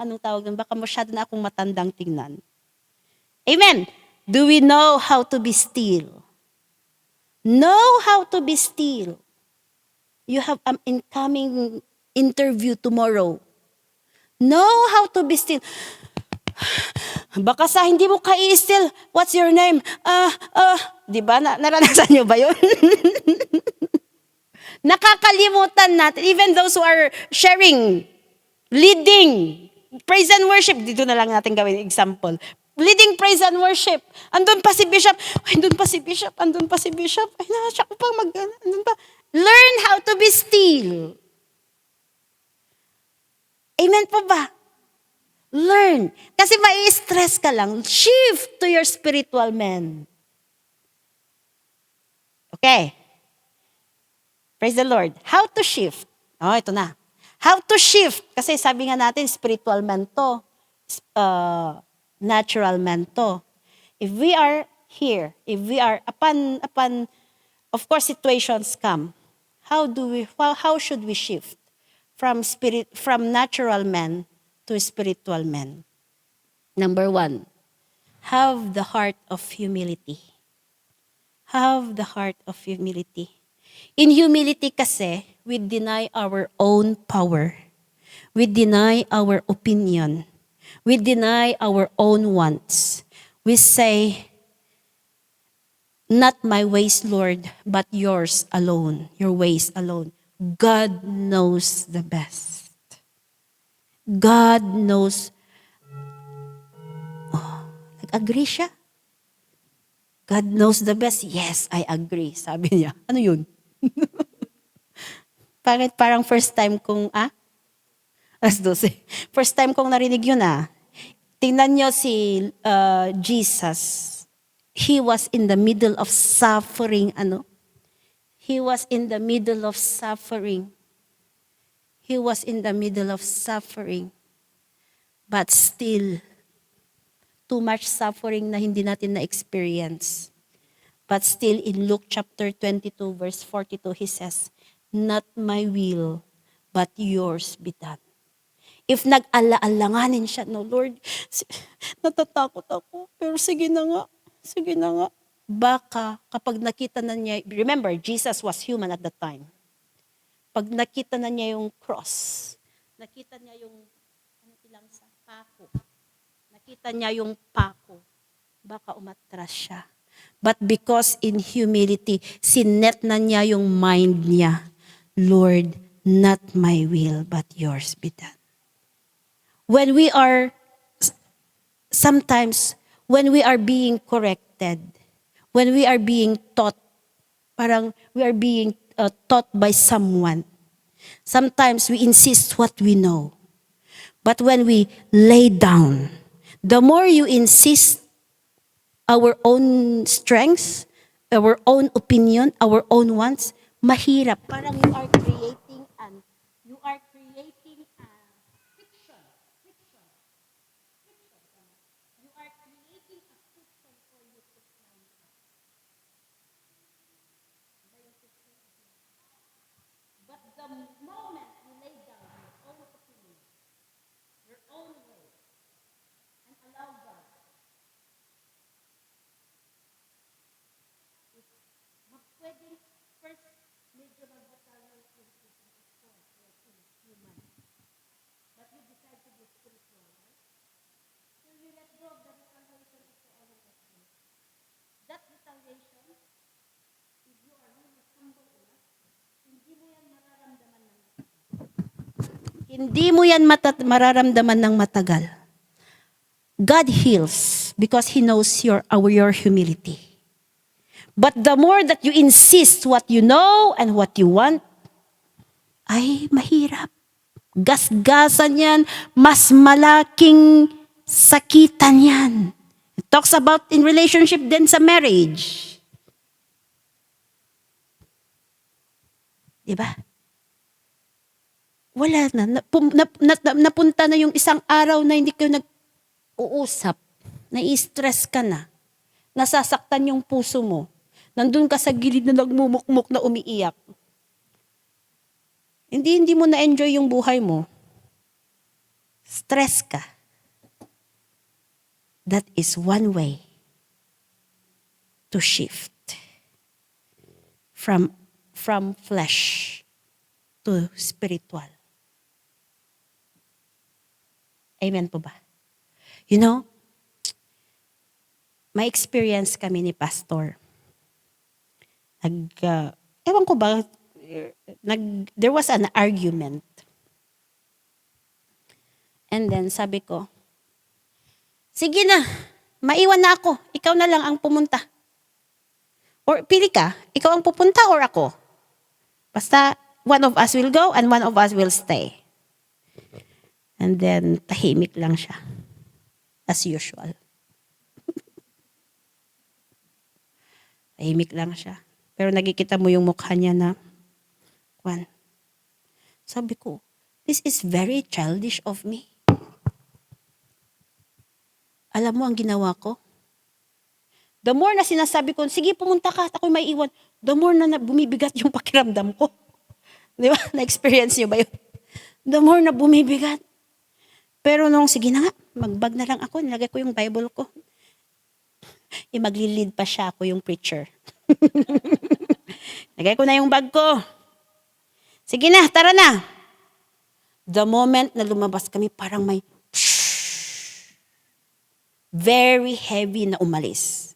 Speaker 1: baka masyado na akong matandang tingnan. Amen. Do we know how to be still? Know how to be still. You have an incoming interview tomorrow. Know how to be still. Baka sa hindi mo kai-still, what's your name? Di ba? Naranasan nyo ba yun? Nakakalimutan natin. Even those who are sharing, leading, praise and worship. Dito na lang natin gawin example. Leading praise and worship. Andun pa si Bishop. Andun pa si Bishop. Ay, nasya ko pang andun pa. Learn how to be still. Amen po ba? Learn. Kasi mai-stress ka lang. Shift to your spiritual man. Okay. Praise the Lord. How to shift? Oh, ito na. How to shift? Kasi sabi nga natin, spiritual man to. Natural man to. If we are here, if we are upon, of course, situations come. How should we shift from natural man to spiritual man? Number 1, have the heart of humility. Have the heart of humility. In humility kasi, we deny our own power. We deny our opinion. We deny our own wants. We say, not my ways, Lord, but yours alone, your ways alone. God knows the best. God knows. Nag-agree siya? God knows the best. Yes, I agree. Sabi niya. Ano yun? Parang first time kong, alas 12. First time kong narinig yun, Tingnan nyo si Jesus. He was in the middle of suffering, He was in the middle of suffering. He was in the middle of suffering. But still, too much suffering na hindi natin na-experience. But still, in Luke chapter 22, verse 42, he says, not my will, but yours be done. If nag-ala-alanganin siya, no, Lord, natatakot ako, pero sige na nga. Baka kapag nakita na niya, remember, Jesus was human at that time. Pag nakita na niya yung cross, nakita niya yung, pako, nakita niya yung pako, baka umatras siya. But because in humility, sinet na niya yung mind niya, Lord, not my will, but yours be done. When we are, sometimes, when we are being corrected, when we are being taught, parang we are being taught by someone, sometimes we insist what we know. But when we lay down, the more you insist our own strengths, our own opinion, our own wants, mahirap. Parang you are creating fiction. You are creating a fiction for you to climb. But the moment you lay down your own opinion, your own way, and allow God, pwedeng first medyo magbatalyo yung human. But you decide to be spiritual, right? So you let go of the retaliation of the other person. That retaliation, if you are really humble enough, hindi mo yan mararamdaman ng mararamdaman ng matagal. God heals because He knows your humility. But the more that you insist what you know and what you want, ay mahirap. Gasgasan yan, mas malaking sakitan yan. It talks about in relationship din sa marriage. Diba? Wala na. Napunta na yung isang araw na hindi kayo nag-uusap. Nai-stress ka na. Nasasaktan yung puso mo. Nandun ka sa gilid na nagmumukmuk na umiiyak. Hindi mo na-enjoy yung buhay mo. Stress ka. That is one way to shift from flesh to spiritual. Amen po ba? You know, may experience kami ni Pastor. Ewan ko ba, there was an argument. And then sabi ko, sige na, maiwan na ako. Ikaw na lang ang pumunta. Or pili ka, ikaw ang pupunta or ako? Basta one of us will go and one of us will stay. And then tahimik lang siya. As usual. Tahimik lang siya. Pero nakikita mo yung mukha niya na, kwan. Sabi ko, this is very childish of me. Alam mo ang ginawa ko? The more na sinasabi ko, sige pumunta ka at ako'y may iwan, the more na bumibigat yung pakiramdam ko. Di ba? Na-experience niyo ba yun? The more na bumibigat. Pero nung sige na nga, magbag na lang ako, nilagay ko yung Bible ko. Maglilid pa siya, ako yung preacher. Lagay ko na yung bag ko. Sige na, tara na. The moment na lumabas kami, parang may very heavy na umalis.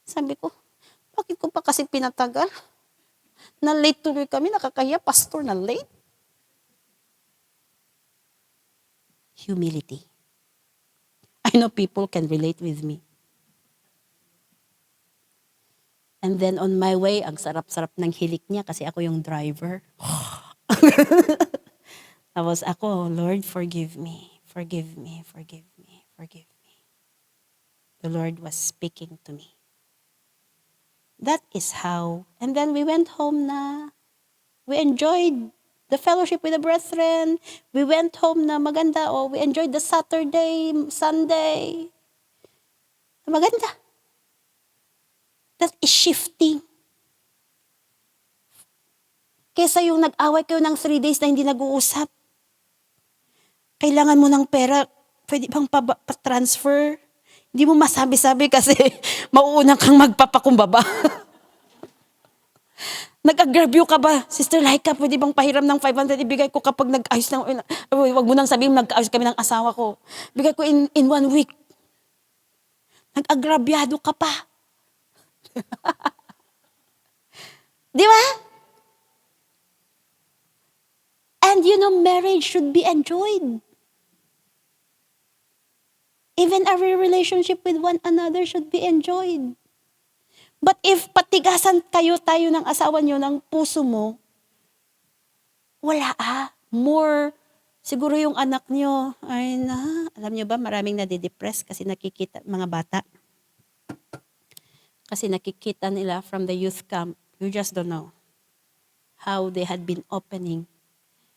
Speaker 1: Sabi ko, bakit ko pa kasi pinatagal? Na late tuloy kami, nakakahiya, pastor na late. Humility. I know people can relate with me. And then on my way, ang sarap-sarap ng hilik niya kasi ako yung driver. Tapos ako, Lord, forgive me, forgive me, forgive me, forgive me. The Lord was speaking to me. That is how. And then we went home na. We enjoyed the fellowship with the brethren. We went home na maganda. Oh, we enjoyed the Saturday, Sunday. Maganda. That is shifting. Kesa yung nag-away kayo ng 3 days na hindi nag-uusap. Kailangan mo ng pera, pwede bang pa-transfer? Hindi mo masabi-sabi kasi mauunang kang magpapakumbaba. Nag-agrabyo ka ba? Sister Laika, pwede bang pahiram ng 500? Ibigay ko kapag nag-ayos ng... Huwag mo nang sabihin, nag-ayos kami ng asawa ko. Bigay ko in 1 week. Nag-agrabyado ka pa. Di ba? And you know, marriage should be enjoyed. Even our relationship with one another should be enjoyed. But if patigasan tayo ng asawa nyo, ng puso mo, wala More, siguro yung anak nyo, ay na, alam nyo ba, maraming nadidepress kasi nakikita, mga bata. Kasi nakikita nila from the youth camp, you just don't know how they had been opening.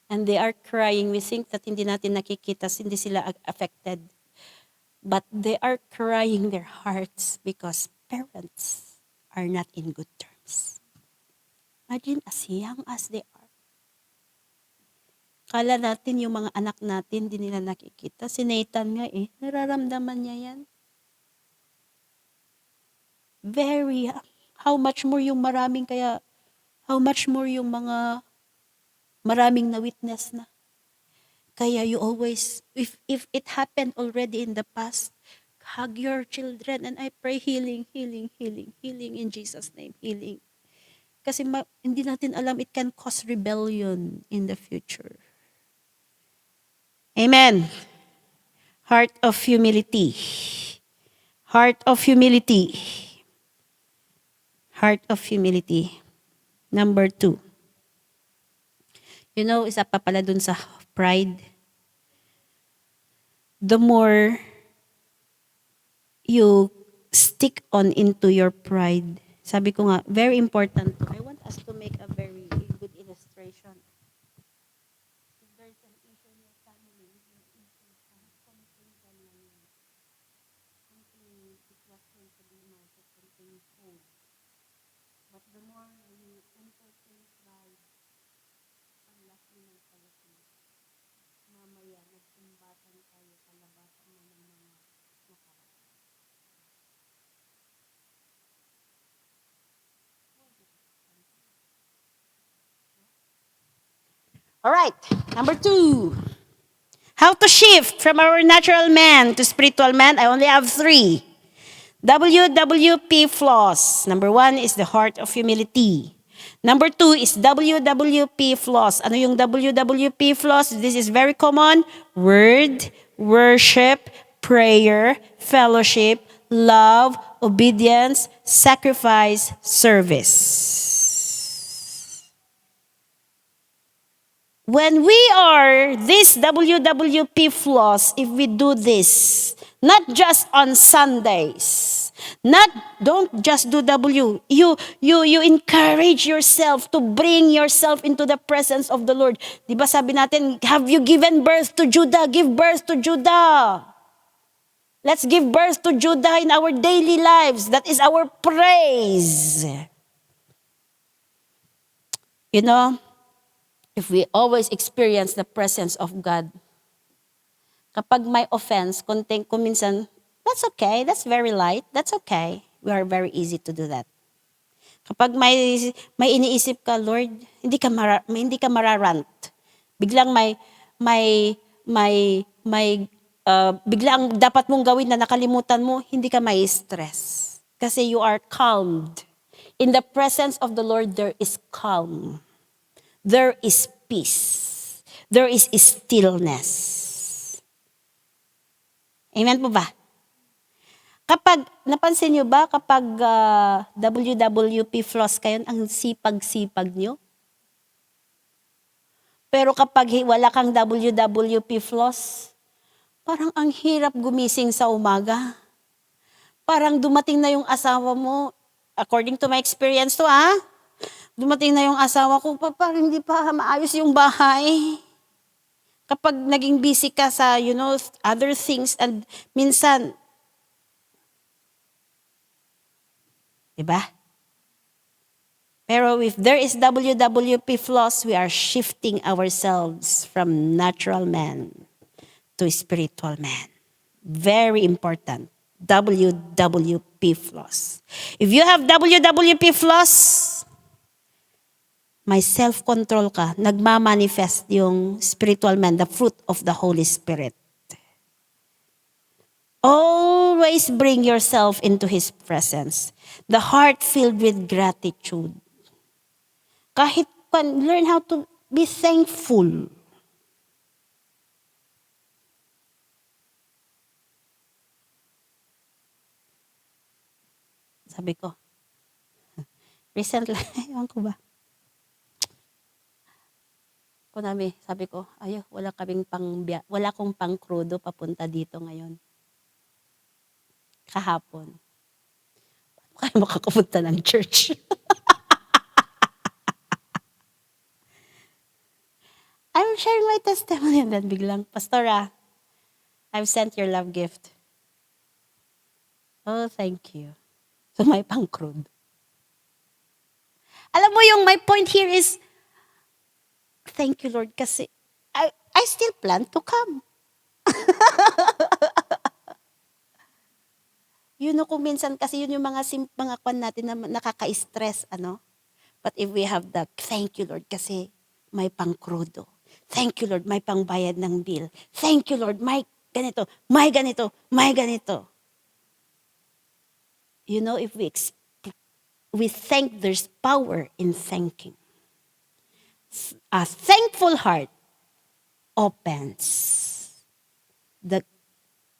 Speaker 1: And they are crying. We think that hindi natin nakikita, hindi sila affected. But they are crying their hearts because parents are not in good terms. Imagine as young as they are. Kala natin yung mga anak natin, di nila nakikita. Si Nathan nga nararamdaman niya yan. Very, how much more yung maraming how much more yung mga maraming na witness na. Kaya you always, if it happened already in the past, hug your children and I pray healing, healing, healing, healing in Jesus' name, healing. Kasi hindi natin alam, it can cause rebellion in the future. Amen. Heart of humility. Heart of humility. Heart of humility. Number 2. You know, isa pa pala dun sa pride. The more you stick on into your pride. Sabi ko nga, very important. I want us to make a very good illustration. If there's an issue in your family, something situation to be market, something food. But the more you entertain pride, ang laki ng kalaki. Mamaya, nagsumbatan tayo, kalabasan mo ng mga nakaraan. All right, number 2. How to shift from our natural man to spiritual man? I only have 3. WWP flaws. Number 1 is the heart of humility. Number 2 is WWP flaws. Ano yung WWP flaws? This is very common. Word, worship, prayer, fellowship, love, obedience, sacrifice, service. When we are this WWP floss, if we do this, not just on Sundays, don't just do you encourage yourself to bring yourself into the presence of the Lord. Di ba sabi natin, have you given birth to Judah? Give birth to Judah. Let's give birth to Judah in our daily lives. That is our praise. You know, if we always experience the presence of God, kapag may offense, kung minsan, that's okay, that's very light, that's okay. We are very easy to do that. Kapag may iniisip ka, Lord, hindi ka mararant. Biglang biglang dapat mong gawin na nakalimutan mo, hindi ka may stress. Kasi you are calmed. In the presence of the Lord, there is calm. There is peace. There is stillness. Amen po ba? Napansin nyo ba kapag WWP floss kayo, ang sipag-sipag nyo? Pero kapag wala kang WWP floss, parang ang hirap gumising sa umaga. Parang dumating na yung asawa mo, according to my experience to dumating na yung asawa ko, parang hindi pa maayos yung bahay. Kapag naging busy ka sa, other things, and minsan, diba? Pero if there is WWP floss, we are shifting ourselves from natural man to spiritual man. Very important. WWP floss. If you have WWP floss, may self-control ka, nagmamanifest yung spiritual man, the fruit of the Holy Spirit. Always bring yourself into His presence. The heart filled with gratitude. Learn how to be thankful. Sabi ko, recently, ewan ko ba? Sabi ko, wala akong pang-crudo papunta dito ngayon. Kahapon. Paano kayo makakapunta ng church? I'm sharing my testimony and then biglang, Pastora, I've sent your love gift. Oh, thank you. So may pang-crude. Alam mo yung my point here is, thank you Lord kasi I still plan to come. Kung minsan kasi yun yung mga kwan natin na nakaka-stress, But if we have that, thank you Lord kasi may pang-crudo. Thank you Lord, may pangbayad ng bill. Thank you Lord, may ganito, may ganito, may ganito. If we thank, there's power in thanking. A thankful heart opens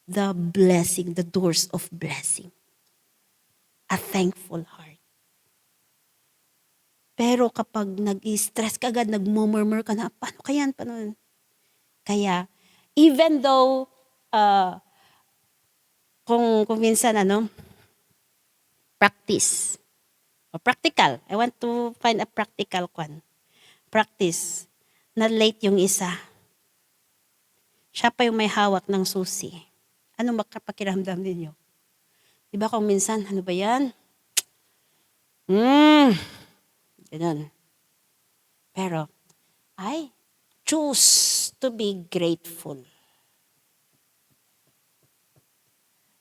Speaker 1: the blessing, the doors of blessing. A thankful heart. Pero kapag nag-stress ka agad, nag-murmur ka na, paano kaya? Kaya, even though, kung minsan, practice, or practical, I want to find a practical one. Practice, na late yung isa. Siya pa yung may hawak ng susi. Ano makapakiramdam ninyo? Diba kung minsan, ano ba yan? Ganun. Pero, I choose to be grateful.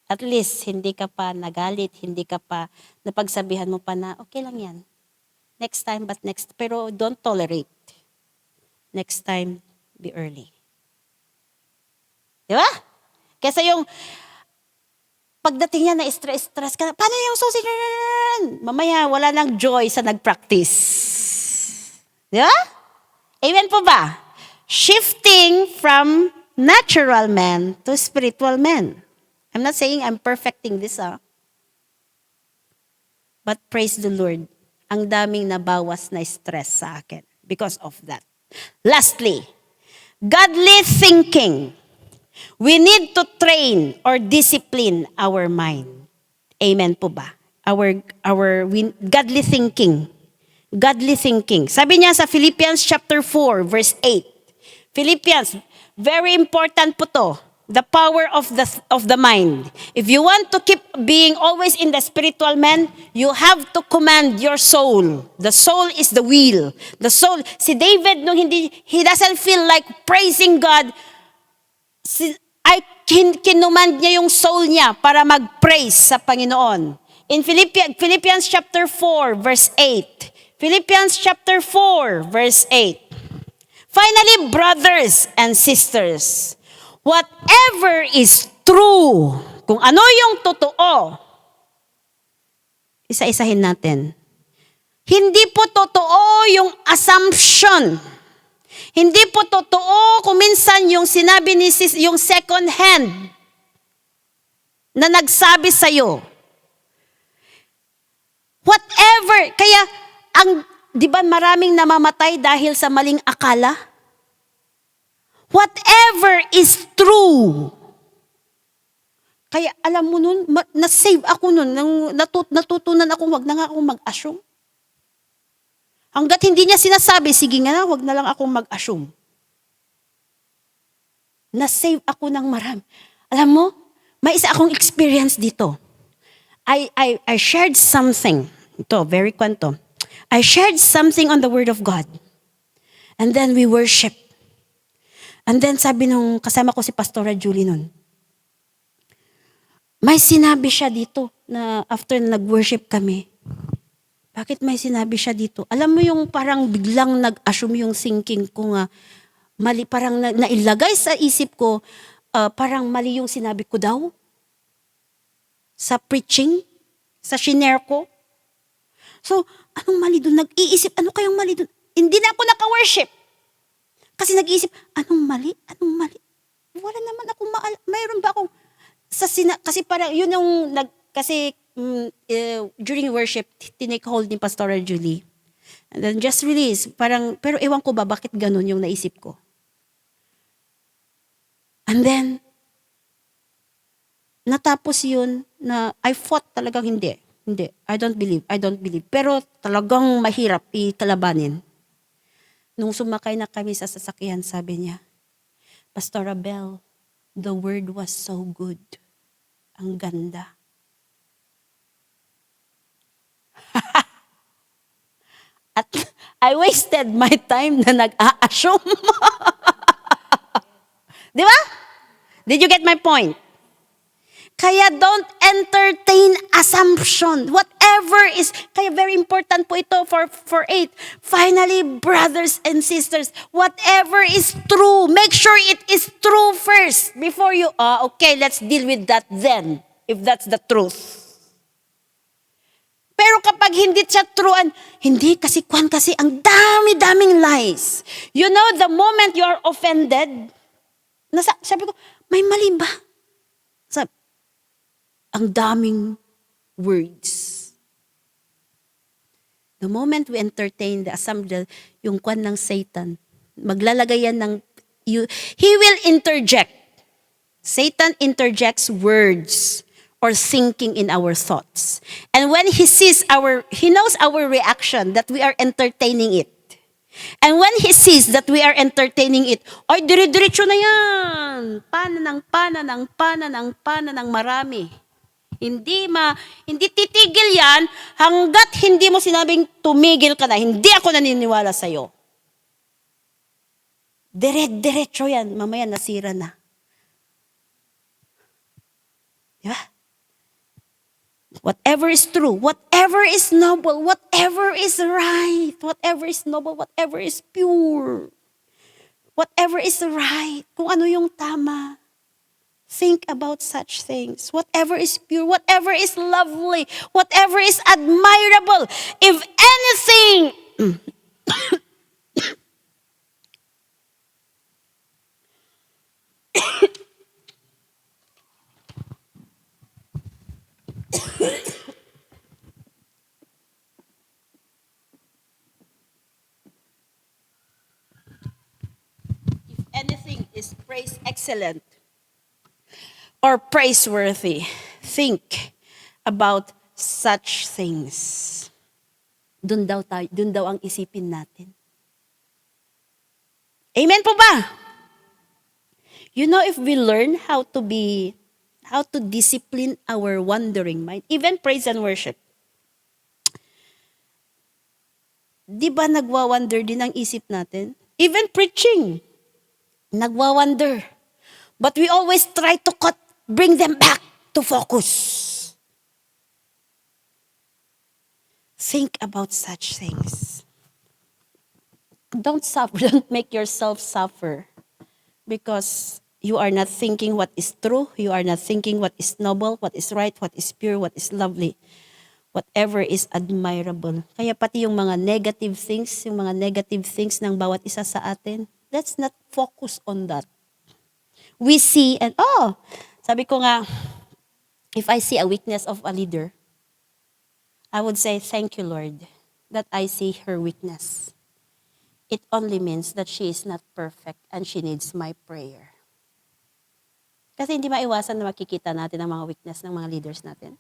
Speaker 1: At least, hindi ka pa nagalit, hindi ka pa napagsabihan mo pa na, okay lang yan. Pero don't tolerate. Next time, be early. Di ba? Kesa yung, pagdating niya na stress ka, paano yung susi? Mamaya, wala nang joy sa nag-practice. Di ba? Amen po ba? Shifting from natural man to spiritual man. I'm not saying I'm perfecting this, But praise the Lord, ang daming nabawas na stress sa akin because of that. Lastly, godly thinking. We need to train or discipline our mind. Amen po ba? Godly thinking. Godly thinking. Sabi niya sa Philippians chapter 4, verse 8. Philippians, very important po to. The power of the mind. If you want to keep being always in the spiritual man, you have to command your soul. The soul is the will. The soul, si David, nung he doesn't feel like praising God, kinumand niya yung soul niya para mag-praise sa Panginoon. In Philippians chapter 4, verse 8. Philippians chapter 4, verse 8. Finally, brothers and sisters, whatever is true, kung ano yung totoo, isa-isahin natin. Hindi po totoo yung assumption. Hindi po totoo kung minsan yung sinabi ni yung second hand na nagsabi sa'yo. Whatever, kaya di ba maraming namamatay dahil sa maling akala? Whatever is true. Kaya alam mo nun, na-save ako nun, natutunan akong wag na nga akong mag-assume. Hanggat hindi niya sinasabi, sige nga, wag na lang akong mag-assume. Na-save ako ng marami. Alam mo, may isa akong experience dito. I shared something. Ito, very kwento. I shared something on the Word of God. And then we worship. And then sabi nung kasama ko si Pastora Julie nun, may sinabi siya dito na after nag-worship kami. Bakit may sinabi siya dito? Alam mo yung parang biglang nag-assume yung thinking ko nga, mali, parang nailagay sa isip ko, parang mali yung sinabi ko daw. Sa preaching, sa shinare ko. So, anong mali doon? Nag-iisip, ano kayang mali doon? Hindi na ako naka-worship. Kasi nag-iisip, anong mali? Anong mali? Wala naman ako mayroon ba akong, kasi parang, yun yung, during worship, tinake hold ni Pastora Julie. And then just release, parang, pero ewan ko ba, bakit ganun yung naisip ko? And then, natapos yun na I fought talagang hindi. I don't believe. Pero talagang mahirap ikalabanin. Nung sumakay na kami sa sasakyan, sabi niya, Pastora Bell, the word was so good. Ang ganda. At I wasted my time na nag-a-assume. Di ba? Did you get my point? Kaya don't entertain assumption. Whatever is, kaya very important po ito for 8. Finally, brothers and sisters, whatever is true, make sure it is true first before you, okay, let's deal with that then, if that's the truth. Pero kapag hindi siya truean, hindi kasi ang dami-daming lies. You know, the moment you are offended, sabi ko, may mali ba? Ang daming words. The moment we entertain the assumption, yung kwan ng Satan, maglalagay yan ng, he will interject. Satan interjects words or thinking in our thoughts. And when he knows our reaction, that we are entertaining it. And when he sees that we are entertaining it, ay, dire-diretso na yan. Pana ng marami. Hindi titigil yan hanggat hindi mo sinabing tumigil ka na. Hindi ako naniniwala sa'yo. Diretso yan. Mamaya nasira na. Diba? Whatever is true, whatever is noble, whatever is right, whatever is noble, whatever is pure, whatever is right, kung ano yung tama. Think about such things. Whatever is pure, whatever is lovely, whatever is admirable. If anything, is praise excellent or praiseworthy. Think about such things. Dun daw ang isipin natin. Amen po ba? You know, if we learn how to discipline our wandering mind, even praise and worship, di ba nagwawander din ang isip natin? Even preaching, nagwawander. But we always try to bring them back to focus. Think about such things. Don't suffer. Don't make yourself suffer because you are not thinking what is true. You are not thinking what is noble, what is right, what is pure, what is lovely, whatever is admirable. Kaya pati yung mga negative things ng bawat isa sa atin, let's not focus on that. We see and, sabi ko nga, if I see a weakness of a leader, I would say, thank you, Lord, that I see her weakness. It only means that she is not perfect and she needs my prayer. Kasi hindi maiwasan na makikita natin ang mga weakness ng mga leaders natin.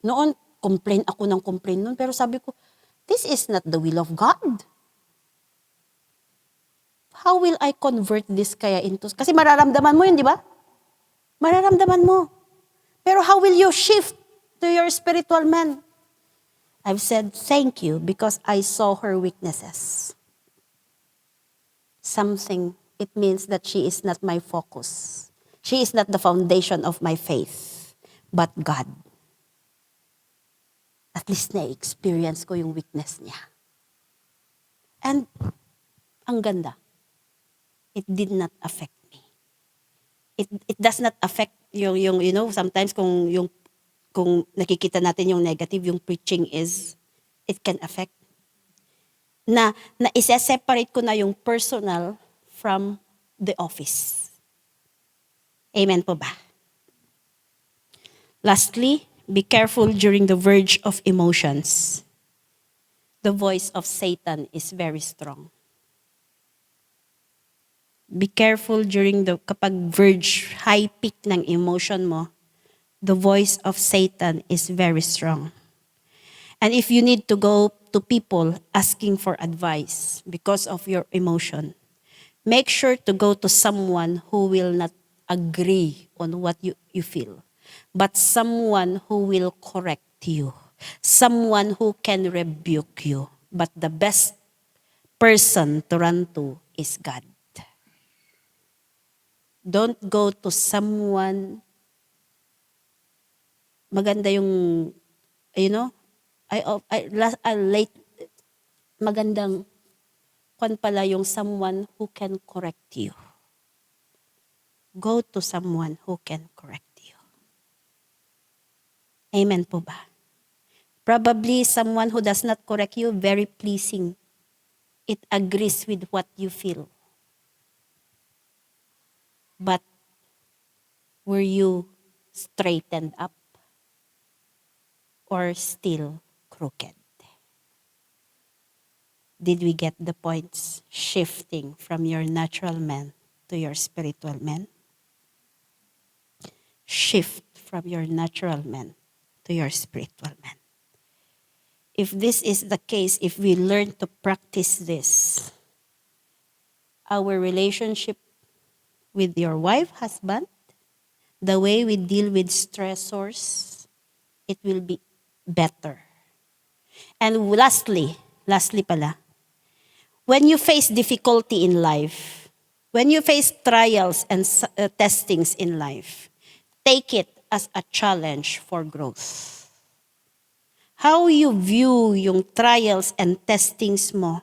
Speaker 1: Noon, complain ako ng complain noon, pero sabi ko, this is not the will of God. How will I convert this kaya into... Kasi mararamdaman mo yun, di ba? Mararamdaman mo. Pero how will you shift to your spiritual man? I've said, thank you because I saw her weaknesses. It means that she is not my focus. She is not the foundation of my faith, but God. At least na-experience ko yung weakness niya. And, ang ganda. It did not affect me. It does not affect yung sometimes kung nakikita natin yung negative, yung preaching it can affect. Na isa-separate ko na yung personal from the office. Amen po ba? Lastly, be careful during the verge of emotions. The voice of Satan is very strong. Be careful kapag verge, high peak ng emotion mo, the voice of Satan is very strong. And if you need to go to people asking for advice because of your emotion, make sure to go to someone who will not agree on what you feel, but someone who will correct you, someone who can rebuke you. But the best person to run to is God. Don't go to someone, maganda yung, magandang pala yung someone who can correct you. Go to someone who can correct you. Amen po ba? Probably someone who does not correct you, very pleasing. It agrees with what you feel. But were you straightened up or still crooked? Did we get the points? Shifting from your natural man to your spiritual man? Shift from your natural man to your spiritual man. If this is the case, if we learn to practice this, our relationship with your wife, husband, the way we deal with stressors, it will be better. And lastly pala, when you face difficulty in life, when you face trials and testings in life, take it as a challenge for growth. How you view yung trials and testings mo,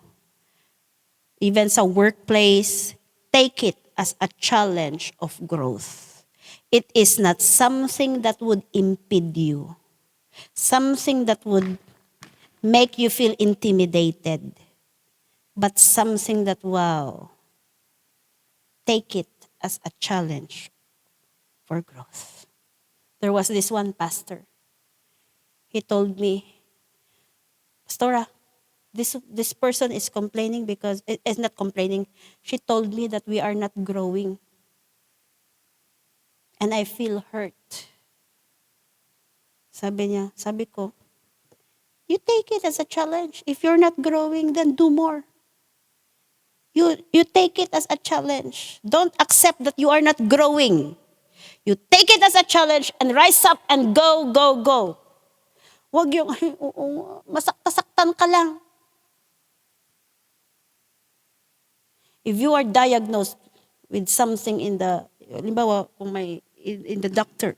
Speaker 1: even sa workplace, take it as a challenge of growth. It is not something that would impede you, something that would make you feel intimidated, but something that, take it as a challenge for growth. There was this one pastor. He told me, Pastora, This person is complaining because is not complaining. She told me that we are not growing. And I feel hurt. Sabi ko, you take it as a challenge. If you're not growing, then do more. You take it as a challenge. Don't accept that you are not growing. You take it as a challenge and rise up and go, go, go. Huwag yung, ay, oo, masaktan ka lang. If you are diagnosed with something in the, halimbawa, kung may, in the doctor,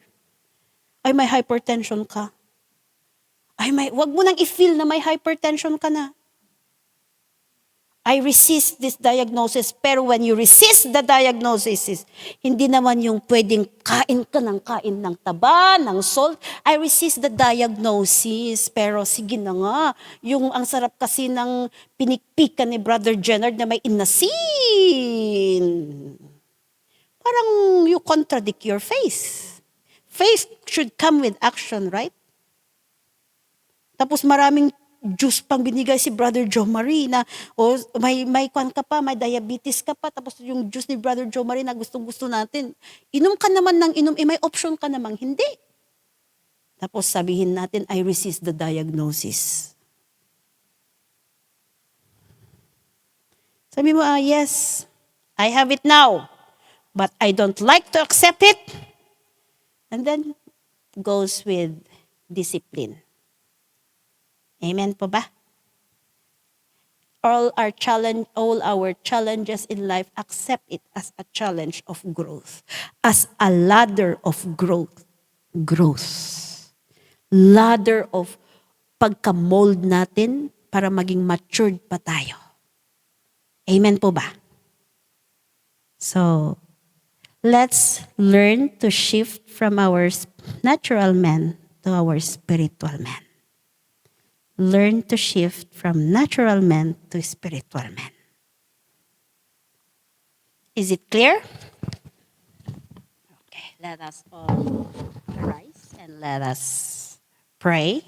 Speaker 1: ay may hypertension ka. Wag mo nang i-feel na may hypertension ka na. I resist this diagnosis. Pero when you resist the diagnosis, hindi naman yung pwedeng kain ng taba, ng salt. I resist the diagnosis. Pero sige na nga, yung ang sarap kasi ng pinikpikan ni Brother Jennard na may inasin. Parang you contradict your faith. Faith should come with action, right? Tapos maraming juice pang binigay si Brother Joe Marie na may kwan ka pa, may diabetes ka pa, tapos yung juice ni Brother Joe Marie na gustong-gusto natin. Inom ka naman ng inom, may option ka namang hindi. Tapos sabihin natin, I resist the diagnosis. Sabi mo, yes, I have it now, but I don't like to accept it. And then, goes with discipline. Amen po ba? All our challenges in life, accept it as a challenge of growth. As a ladder of growth. Ladder of pagka-mold natin para maging matured pa tayo. Amen po ba? So, let's learn to shift from our natural man to our spiritual man. Learn to shift from natural man to spiritual man. Is it clear? Okay, let us all rise and let us pray.